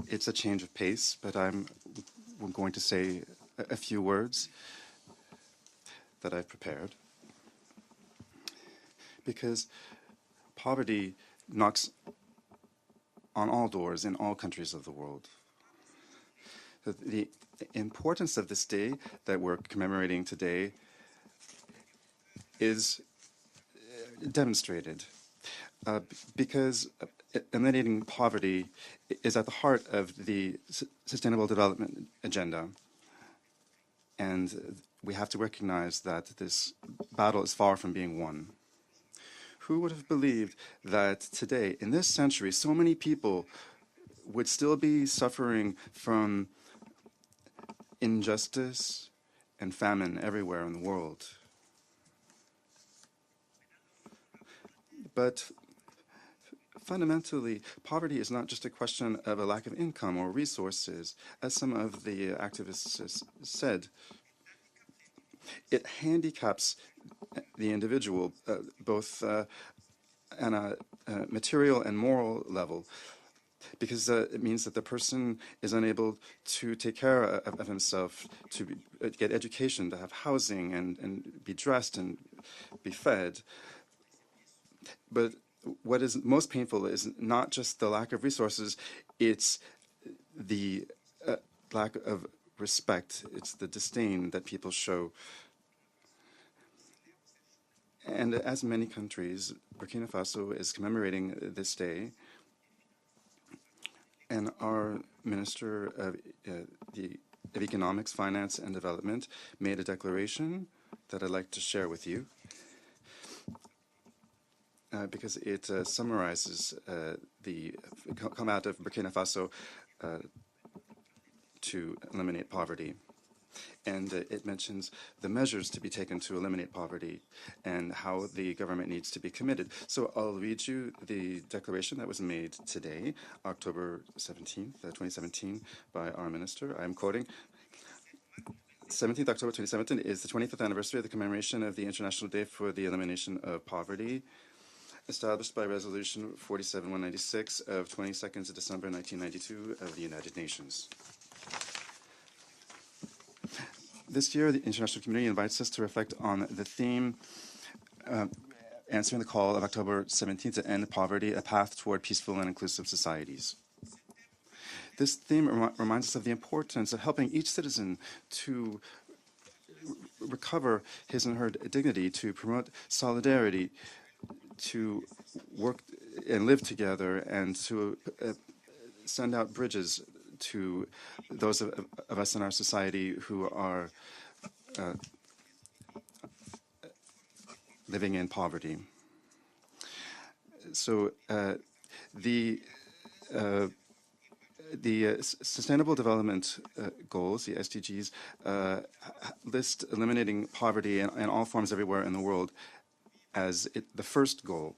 It's a change of pace, but I'm going to say a few words that I've prepared. Because poverty knocks on all doors in all countries of the world. The importance of this day that we're commemorating today is demonstrated because eliminating poverty is at the heart of the Sustainable Development Agenda. And we have to recognize that this battle is far from being won. Who would have believed that today, in this century, so many people would still be suffering from injustice and famine everywhere in the world? But fundamentally, poverty is not just a question of a lack of income or resources, as some of the activists said. It handicaps the individual, both on a material and moral level, because it means that the person is unable to take care of himself, to get education, to have housing, and be dressed and be fed. But what is most painful is not just the lack of resources, it's the lack of respect, it's the disdain that people show. And as many countries, Burkina Faso is commemorating this day, and our Minister of Economics, Finance, and Development made a declaration that I'd like to share with you, because it summarizes the come out of Burkina Faso to eliminate poverty. And it mentions the measures to be taken to eliminate poverty and how the government needs to be committed. So I'll read you the declaration that was made today, October 17th, 2017, by our minister. I'm quoting, 17th October 2017 is the 25th anniversary of the commemoration of the International Day for the Elimination of Poverty, established by Resolution 47196 of 22nd of December 1992 of the United Nations. This year, the international community invites us to reflect on the theme, answering the call of October 17th to end poverty, a path toward peaceful and inclusive societies. This theme reminds us of the importance of helping each citizen to recover his and her dignity, to promote solidarity, to work and live together, and to send out bridges to those of us in our society who are living in poverty. So the Sustainable Development Goals, the SDGs, list eliminating poverty in all forms everywhere in the world as the first goal.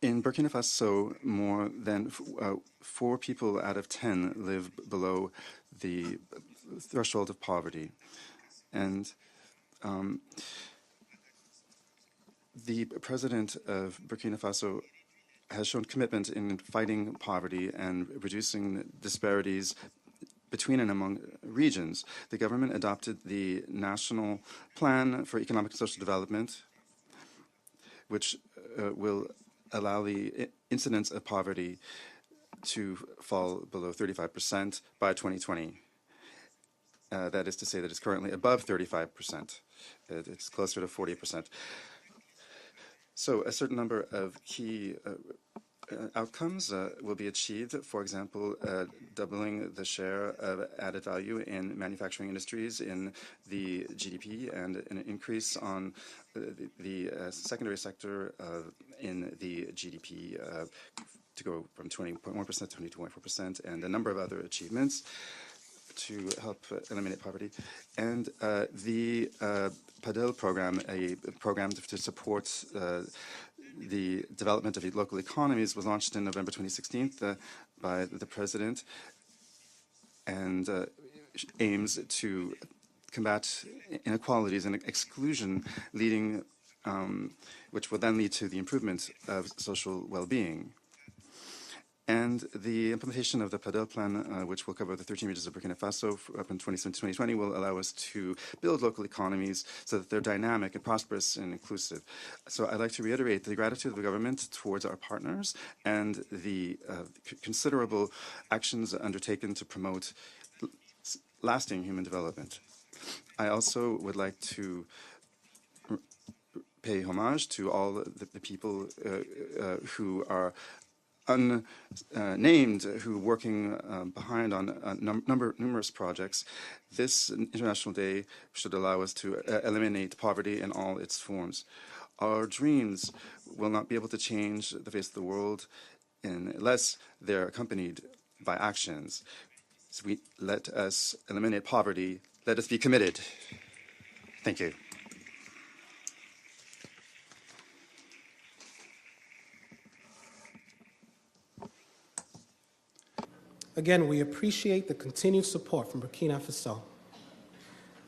In Burkina Faso, more than 4 people out of 10 live below the threshold of poverty. And the president of Burkina Faso has shown commitment in fighting poverty and reducing disparities between and among regions. The government adopted the National Plan for Economic and Social Development, which will allow the incidence of poverty to fall below 35% by 2020. That is to say that it's currently above 35%. It's closer to 40%. So a certain number of key outcomes will be achieved. For example, doubling the share of added value in manufacturing industries in the GDP and an increase on the secondary sector in the GDP to go from 20.1% to 22.4%, and a number of other achievements to help eliminate poverty. And the PADEL program, a program to support the development of local economies, was launched in November 2016 by the president and aims to combat inequalities and exclusion, which will then lead to the improvement of social well-being. And the implementation of the PADEL plan, which will cover the 13 regions of Burkina Faso up in 2020, will allow us to build local economies so that they're dynamic and prosperous and inclusive. So I'd like to reiterate the gratitude of the government towards our partners and the considerable actions undertaken to promote lasting human development. I also would like to pay homage to all the people who are unnamed, who are working behind on numerous projects. This International Day should allow us to eliminate poverty in all its forms. Our dreams will not be able to change the face of the world unless they're accompanied by actions. So let us eliminate poverty. Let us be committed. Thank you. Again, we appreciate the continued support from Burkina Faso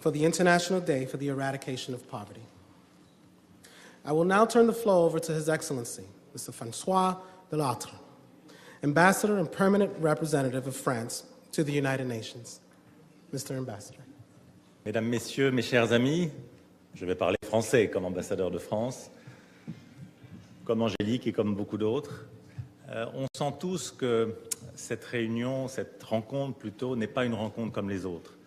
for the International Day for the Eradication of Poverty. I will now turn the floor over to His Excellency, Mr. François Delattre, Ambassador and Permanent Representative of France to the United Nations. Mr. Ambassador. Mesdames, Messieurs, mes chers amis, je vais parler français comme ambassadeur de France, comme Angélique et comme beaucoup d'autres. On sent tous que cette réunion, cette rencontre plutôt, n'est pas une rencontre comme les autres.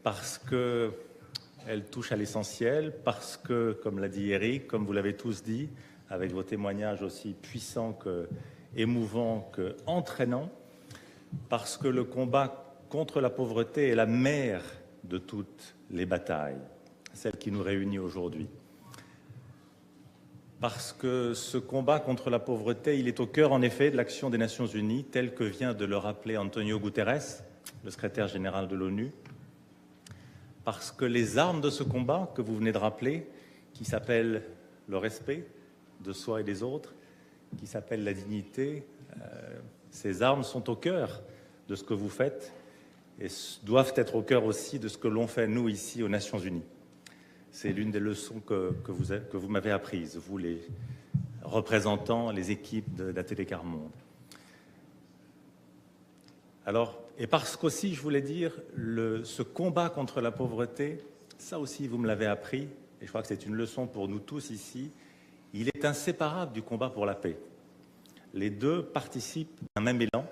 Parce qu'elle touche à l'essentiel, parce que, comme l'a dit Eric, comme vous l'avez tous dit, avec vos témoignages aussi puissants qu'émouvants qu'entraînants, parce que le combat contre la pauvreté est la mère de toutes les batailles, celle qui nous réunit aujourd'hui. Parce que ce combat contre la pauvreté, il est au cœur en effet de l'action des Nations Unies, tel que vient de le rappeler Antonio Guterres, le secrétaire général de l'ONU. Parce que les armes de ce combat que vous venez de rappeler, qui s'appellent le respect de soi et des autres, qui s'appellent la dignité, ces armes sont au cœur de ce que vous faites et doivent être au cœur aussi de ce que l'on fait, nous, ici, aux Nations Unies. C'est l'une des leçons que vous m'avez apprises, vous, les représentants, les équipes d'ATD Quart Monde. Alors, et parce qu'aussi, je voulais dire, ce combat contre la pauvreté, ça aussi, vous me l'avez appris, et je crois que c'est une leçon pour nous tous ici, il est inséparable du combat pour la paix. Les deux participent d'un même élan,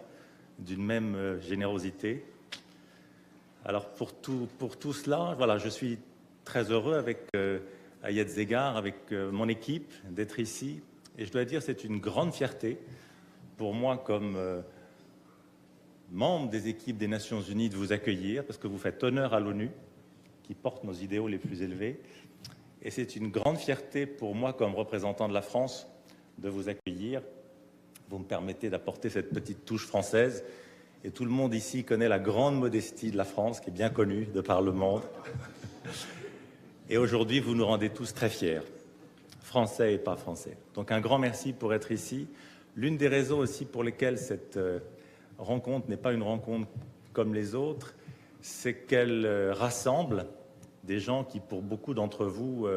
d'une même générosité. Alors, pour tout cela, voilà, je suis très heureux avec Ayed Zegar, avec mon équipe, d'être ici. Et je dois dire, c'est une grande fierté pour moi comme membre des équipes des Nations Unies de vous accueillir, parce que vous faites honneur à l'ONU, qui porte nos idéaux les plus élevés. Et c'est une grande fierté pour moi comme représentant de la France de vous accueillir. Vous me permettez d'apporter cette petite touche française. Et tout le monde ici connaît la grande modestie de la France, qui est bien connue de par le monde. Et aujourd'hui, vous nous rendez tous très fiers. français et pas français. Donc un grand merci pour être ici. L'une des raisons aussi pour lesquelles cette rencontre n'est pas une rencontre comme les autres, c'est qu'elle rassemble des gens qui, pour beaucoup d'entre vous,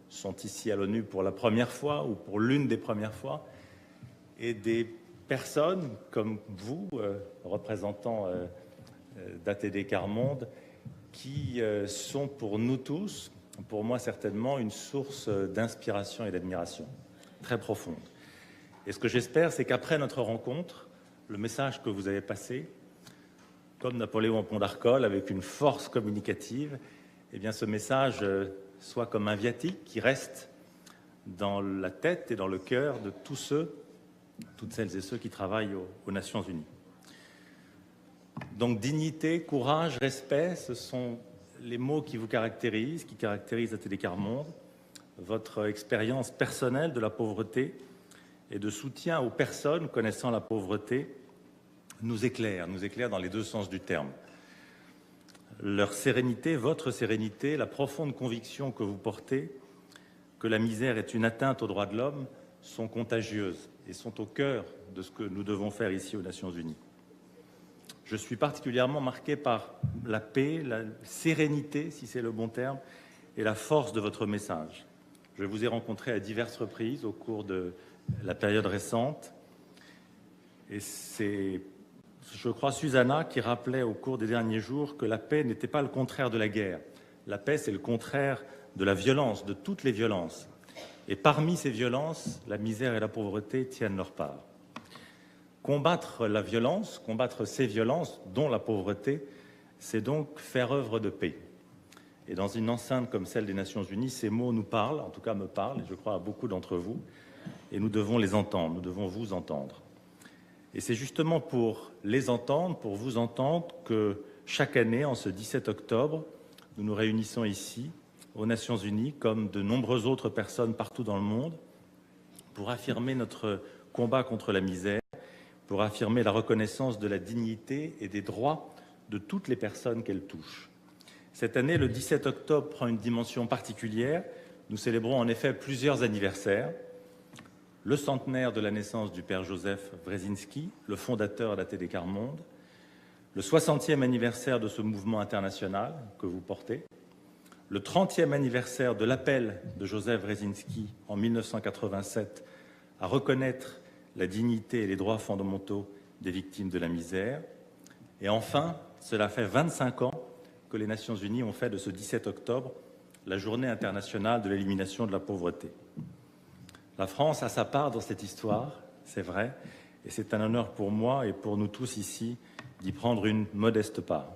sont ici à l'ONU pour la première fois ou pour l'une des premières fois, et des personnes comme vous, représentants d'ATD Quart Monde, qui sont pour nous tous, pour moi certainement, une source d'inspiration et d'admiration très profonde. Et ce que j'espère, c'est qu'après notre rencontre, le message que vous avez passé, comme Napoléon Pont d'Arcole, avec une force communicative, eh bien ce message soit comme un viatique qui reste dans la tête et dans le cœur de tous ceux, toutes celles et ceux qui travaillent aux Nations Unies. Donc dignité, courage, respect, ce sont les mots qui vous caractérisent, qui caractérisent ATD Quart Monde. Votre expérience personnelle de la pauvreté et de soutien aux personnes connaissant la pauvreté nous éclaire dans les deux sens du terme. Leur sérénité, votre sérénité, la profonde conviction que vous portez que la misère est une atteinte aux droits de l'homme sont contagieuses et sont au cœur de ce que nous devons faire ici aux Nations Unies. Je suis particulièrement marqué par la paix, la sérénité, si c'est le bon terme, et la force de votre message. Je vous ai rencontré à diverses reprises au cours de la période récente, et c'est, je crois, Susanna qui rappelait au cours des derniers jours que la paix n'était pas le contraire de la guerre. La paix, c'est le contraire de la violence, de toutes les violences. Et parmi ces violences, la misère et la pauvreté tiennent leur part. Combattre la violence, combattre ces violences, dont la pauvreté, c'est donc faire œuvre de paix. Et dans une enceinte comme celle des Nations Unies, ces mots nous parlent, en tout cas me parlent, et je crois à beaucoup d'entre vous, et nous devons les entendre, nous devons vous entendre. Et c'est justement pour les entendre, pour vous entendre, que chaque année, en ce 17 octobre, nous nous réunissons ici, aux Nations Unies, comme de nombreuses autres personnes partout dans le monde, pour affirmer notre combat contre la misère, pour affirmer la reconnaissance de la dignité et des droits de toutes les personnes qu'elle touche. Cette année, le 17 octobre prend une dimension particulière. Nous célébrons en effet plusieurs anniversaires. Le centenaire de la naissance du père Joseph Wresinski, le fondateur d'ATD Quart Monde, le 60e anniversaire de ce mouvement international que vous portez, le 30e anniversaire de l'appel de Joseph Wresinski en 1987 à reconnaître la dignité et les droits fondamentaux des victimes de la misère. Et enfin, cela fait 25 ans que les Nations Unies ont fait de ce 17 octobre la journée internationale de l'élimination de la pauvreté. La France a sa part dans cette histoire, c'est vrai, et c'est un honneur pour moi et pour nous tous ici d'y prendre une modeste part.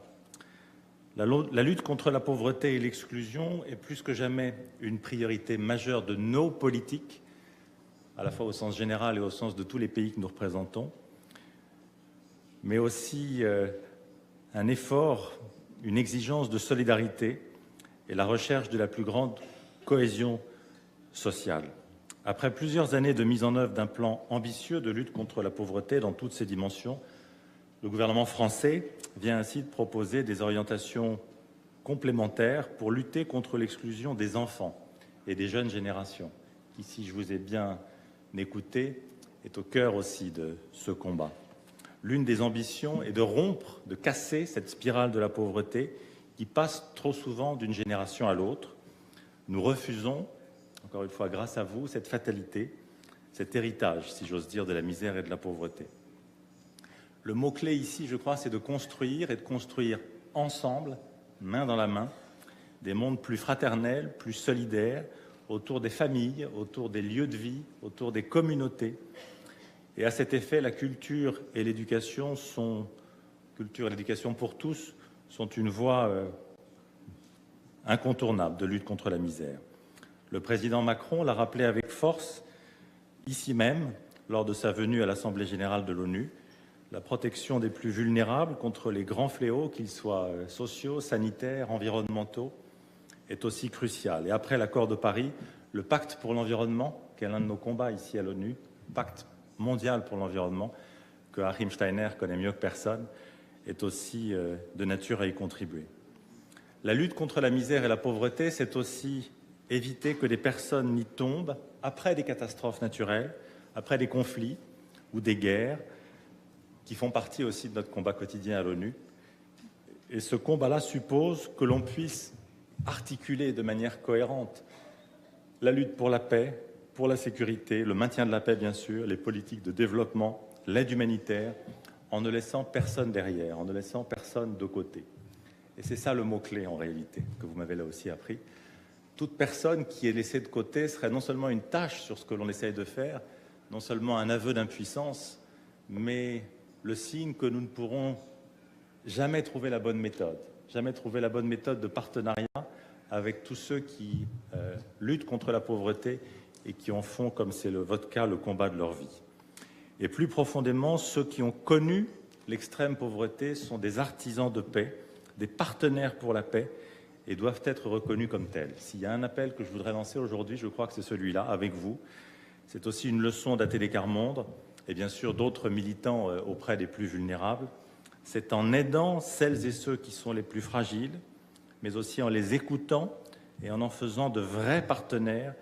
La lutte contre la pauvreté et l'exclusion est plus que jamais une priorité majeure de nos politiques, à la fois au sens général et au sens de tous les pays que nous représentons, mais aussi un effort, une exigence de solidarité et la recherche de la plus grande cohésion sociale. Après plusieurs années de mise en œuvre d'un plan ambitieux de lutte contre la pauvreté dans toutes ses dimensions, le gouvernement français vient ainsi de proposer des orientations complémentaires pour lutter contre l'exclusion des enfants et des jeunes générations, qui, si je vous ai bien écouté, est au cœur aussi de ce combat. L'une des ambitions est de rompre, de casser cette spirale de la pauvreté qui passe trop souvent d'une génération à l'autre. Nous refusons, encore une fois grâce à vous, cette fatalité, cet héritage, si j'ose dire, de la misère et de la pauvreté. Le mot-clé ici, je crois, c'est de construire et de construire ensemble, main dans la main, des mondes plus fraternels, plus solidaires, autour des familles, autour des lieux de vie, autour des communautés. Et à cet effet, la culture et l'éducation pour tous, sont une voie incontournable de lutte contre la misère. Le président Macron l'a rappelé avec force, ici même, lors de sa venue à l'Assemblée générale de l'ONU, la protection des plus vulnérables contre les grands fléaux, qu'ils soient sociaux, sanitaires, environnementaux, est aussi cruciale. Et après l'accord de Paris, le pacte pour l'environnement, qui est l'un de nos combats ici à l'ONU, pacte mondial pour l'environnement, que Achim Steiner connaît mieux que personne, est aussi de nature à y contribuer. La lutte contre la misère et la pauvreté, c'est aussi éviter que des personnes n'y tombent après des catastrophes naturelles, après des conflits ou des guerres, qui font partie aussi de notre combat quotidien à l'ONU. Et ce combat-là suppose que l'on puisse articuler de manière cohérente la lutte pour la paix, pour la sécurité, le maintien de la paix bien sûr, les politiques de développement, l'aide humanitaire, en ne laissant personne derrière, en ne laissant personne de côté. Et c'est ça le mot-clé en réalité, que vous m'avez là aussi appris. Toute personne qui est laissée de côté serait non seulement une tâche sur ce que l'on essaye de faire, non seulement un aveu d'impuissance, mais le signe que nous ne pourrons jamais trouver la bonne méthode de partenariat avec tous ceux qui luttent contre la pauvreté et qui en font, comme c'est votre cas, le combat de leur vie. Et plus profondément, ceux qui ont connu l'extrême pauvreté sont des artisans de paix, des partenaires pour la paix, et doivent être reconnus comme tels. S'il y a un appel que je voudrais lancer aujourd'hui, je crois que c'est celui-là, avec vous. C'est aussi une leçon d'ATD Quart Monde, et bien sûr d'autres militants auprès des plus vulnérables. C'est en aidant celles et ceux qui sont les plus fragiles, mais aussi en les écoutant et en faisant de vrais partenaires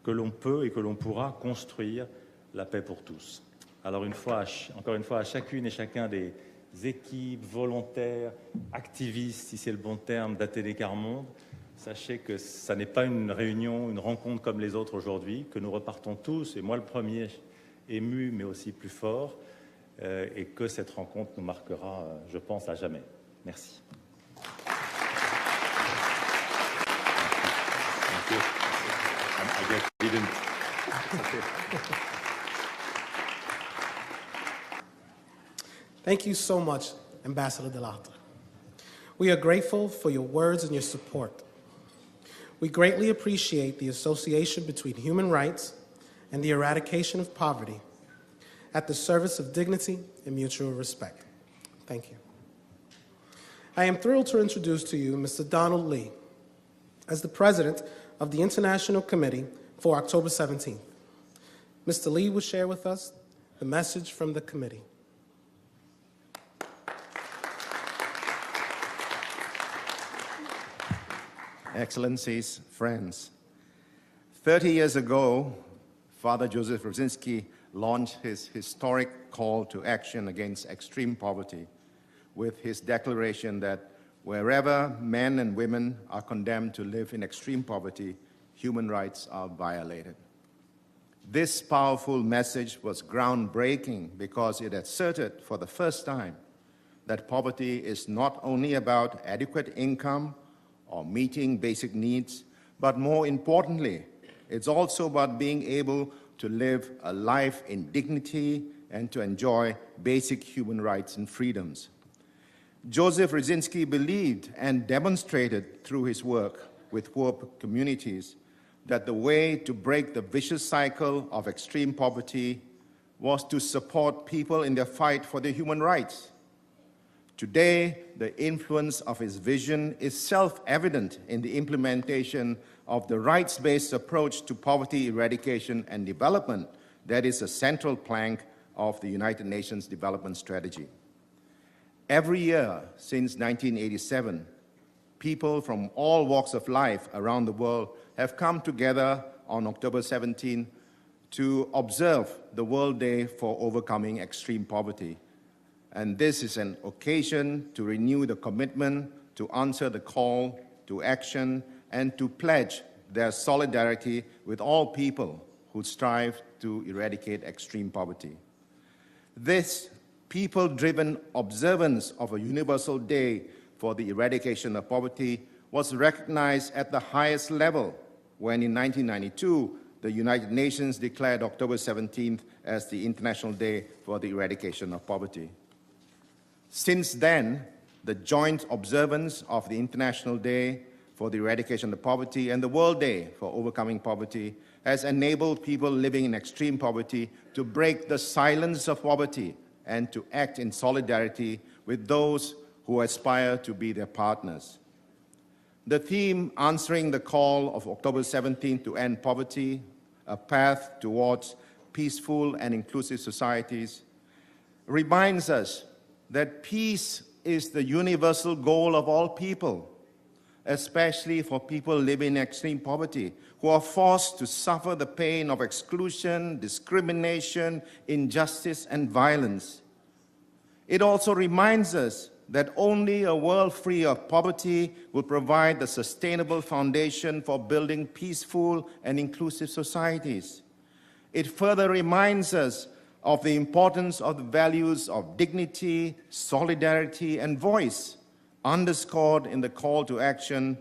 que l'on peut et que l'on pourra construire la paix pour tous. Alors encore une fois, à chacune et chacun des équipes, volontaires, activistes, si c'est le bon terme, d'ATD Quart Monde, sachez que ça n'est pas une réunion, une rencontre comme les autres aujourd'hui, que nous repartons tous, et moi le premier, ému mais aussi plus fort, et que cette rencontre nous marquera, je pense, à jamais. Merci. Thank you so much, Ambassador Delata. We are grateful for your words and your support. We greatly appreciate the association between human rights and the eradication of poverty at the service of dignity and mutual respect. Thank you. I am thrilled to introduce to you Mr. Donald Lee as the President of the International Committee for October 17th. Mr. Lee will share with us the message from the committee. Excellencies, friends, 30 years ago, Father Joseph Rosinski launched his historic call to action against extreme poverty with his declaration that wherever men and women are condemned to live in extreme poverty, human rights are violated. This powerful message was groundbreaking because it asserted for the first time that poverty is not only about adequate income or meeting basic needs, but more importantly, it's also about being able to live a life in dignity and to enjoy basic human rights and freedoms. Joseph Rosinski believed and demonstrated through his work with poor communities that the way to break the vicious cycle of extreme poverty was to support people in their fight for their human rights. Today, the influence of his vision is self-evident in the implementation of the rights-based approach to poverty eradication and development that is a central plank of the United Nations Development Strategy. Every year since 1987, people from all walks of life around the world have come together on October 17 to observe the World Day for Overcoming Extreme Poverty. And this is an occasion to renew the commitment to answer the call to action and to pledge their solidarity with all people who strive to eradicate extreme poverty. This people-driven observance of a universal day for the eradication of poverty was recognized at the highest level when in 1992, the United Nations declared October 17th as the International Day for the Eradication of Poverty. Since then, the joint observance of the International Day for the Eradication of Poverty and the World Day for Overcoming Poverty has enabled people living in extreme poverty to break the silence of poverty and to act in solidarity with those who aspire to be their partners. The theme answering the call of October 17th to end poverty, a path towards peaceful and inclusive societies, reminds us that peace is the universal goal of all people, especially for people living in extreme poverty, who are forced to suffer the pain of exclusion, discrimination, injustice, and violence. It also reminds us that only a world free of poverty will provide the sustainable foundation for building peaceful and inclusive societies. It further reminds us of the importance of the values of dignity, solidarity, and voice, underscored in the call to action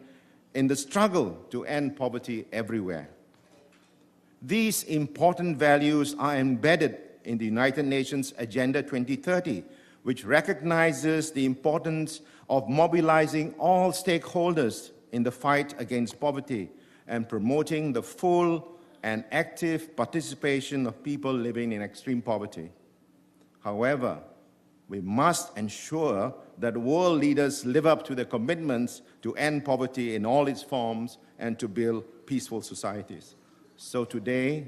in the struggle to end poverty everywhere. These important values are embedded in the United Nations Agenda 2030, which recognizes the importance of mobilizing all stakeholders in the fight against poverty and promoting the full and active participation of people living in extreme poverty. However, we must ensure that world leaders live up to their commitments to end poverty in all its forms and to build peaceful societies. So today,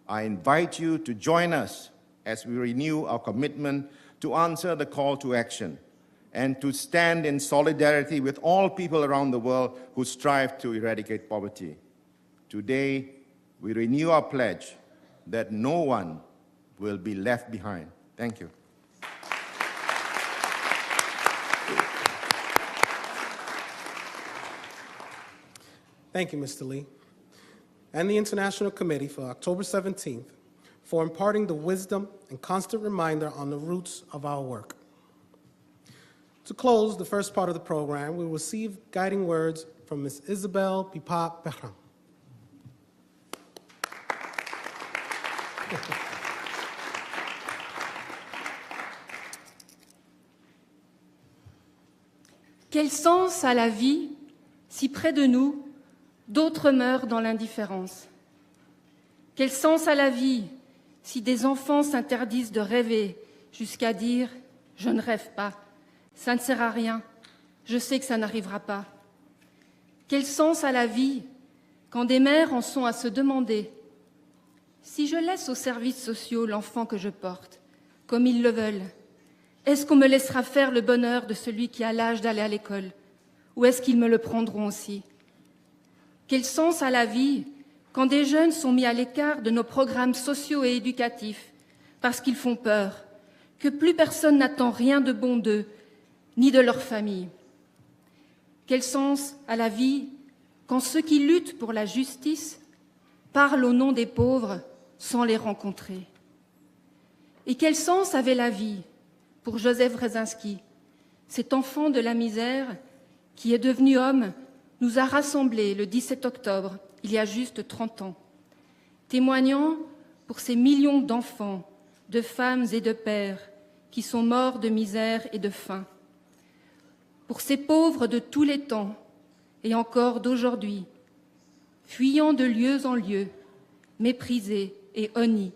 I invite you to join us as we renew our commitment to answer the call to action and to stand in solidarity with all people around the world who strive to eradicate poverty. Today, we renew our pledge that no one will be left behind. Thank you. Thank you, Mr. Lee, and the International Committee for October 17th for imparting the wisdom and constant reminder on the roots of our work. To close the first part of the program, we will receive guiding words from Ms. Isabelle Pipa-Perrin. Quel sens a la vie si près de nous, d'autres meurent dans l'indifférence? Quel sens a la vie si des enfants s'interdisent de rêver jusqu'à dire « je ne rêve pas, ça ne sert à rien, je sais que ça n'arrivera pas ». Quel sens a la vie quand des mères en sont à se demander « si je laisse aux services sociaux l'enfant que je porte, comme ils le veulent, est-ce qu'on me laissera faire le bonheur de celui qui a l'âge d'aller à l'école, ou est-ce qu'ils me le prendront aussi ?» Quel sens a la vie quand des jeunes sont mis à l'écart de nos programmes sociaux et éducatifs parce qu'ils font peur, que plus personne n'attend rien de bon d'eux, ni de leur famille? Quel sens a la vie quand ceux qui luttent pour la justice parlent au nom des pauvres sans les rencontrer? Et quel sens avait la vie pour Joseph Brzezinski, cet enfant de la misère qui est devenu homme, nous a rassemblés le 17 octobre, il y a juste 30 ans, témoignant pour ces millions d'enfants, de femmes et de pères qui sont morts de misère et de faim, pour ces pauvres de tous les temps et encore d'aujourd'hui, fuyant de lieu en lieu, méprisés et honnis,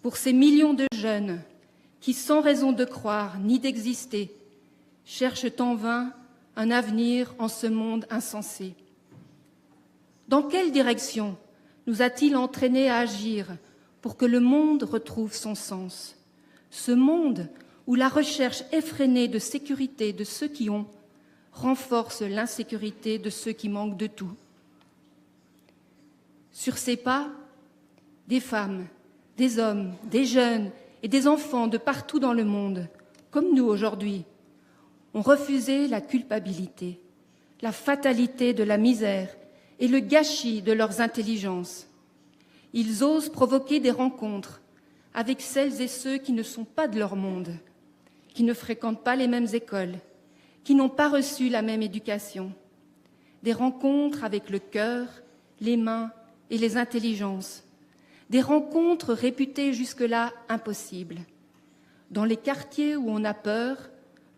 pour ces millions de jeunes qui, sans raison de croire ni d'exister, cherchent en vain un avenir en ce monde insensé. Dans quelle direction nous a-t-il entraînés à agir pour que le monde retrouve son sens? Ce monde où la recherche effrénée de sécurité de ceux qui ont renforce l'insécurité de ceux qui manquent de tout. Sur ces pas, des femmes, des hommes, des jeunes et des enfants de partout dans le monde, comme nous aujourd'hui, ont refusé la culpabilité, la fatalité de la misère et le gâchis de leurs intelligences. Ils osent provoquer des rencontres avec celles et ceux qui ne sont pas de leur monde, qui ne fréquentent pas les mêmes écoles, qui n'ont pas reçu la même éducation. Des rencontres avec le cœur, les mains et les intelligences. Des rencontres réputées jusque-là impossibles. Dans les quartiers où on a peur,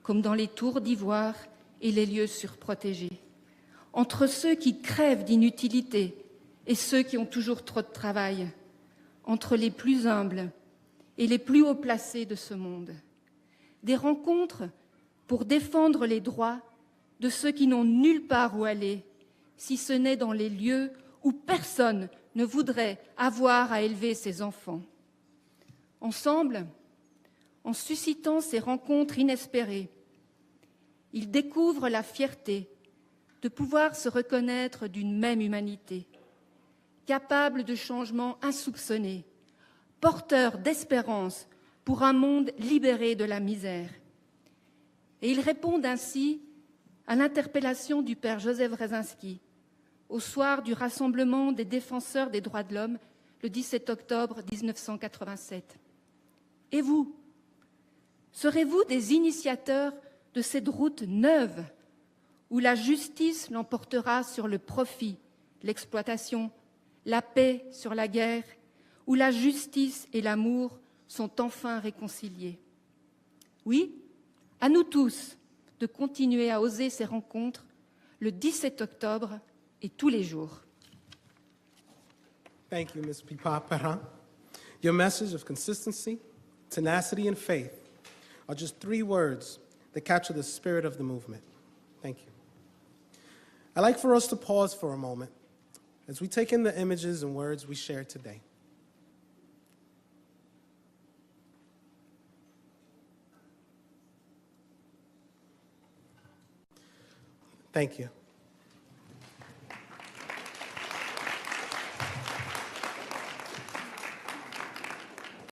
comme dans les tours d'ivoire et les lieux surprotégés. Entre ceux qui crèvent d'inutilité et ceux qui ont toujours trop de travail. Entre les plus humbles et les plus haut placés de ce monde. Des rencontres pour défendre les droits de ceux qui n'ont nulle part où aller, si ce n'est dans les lieux où personne ne voudrait avoir à élever ses enfants. Ensemble, en suscitant ces rencontres inespérées, ils découvrent la fierté de pouvoir se reconnaître d'une même humanité, capable de changements insoupçonnés, porteur d'espérance pour un monde libéré de la misère. Et ils répondent ainsi à l'interpellation du père Joseph Wresinski au soir du rassemblement des défenseurs des droits de l'homme le 17 octobre 1987. Et vous, serez-vous des initiateurs de cette route neuve où la justice l'emportera sur le profit, l'exploitation, la paix sur la guerre, où la justice et l'amour sont enfin réconciliés? Oui, à nous tous de continuer à oser ces rencontres le 17 octobre et tous les jours. Thank you, Ms. Pipa-Perrin. Your message of consistency, tenacity, and faith are just 3 words that capture the spirit of the movement. Thank you. I'd like for us to pause for a moment as we take in the images and words we shared today. Thank you.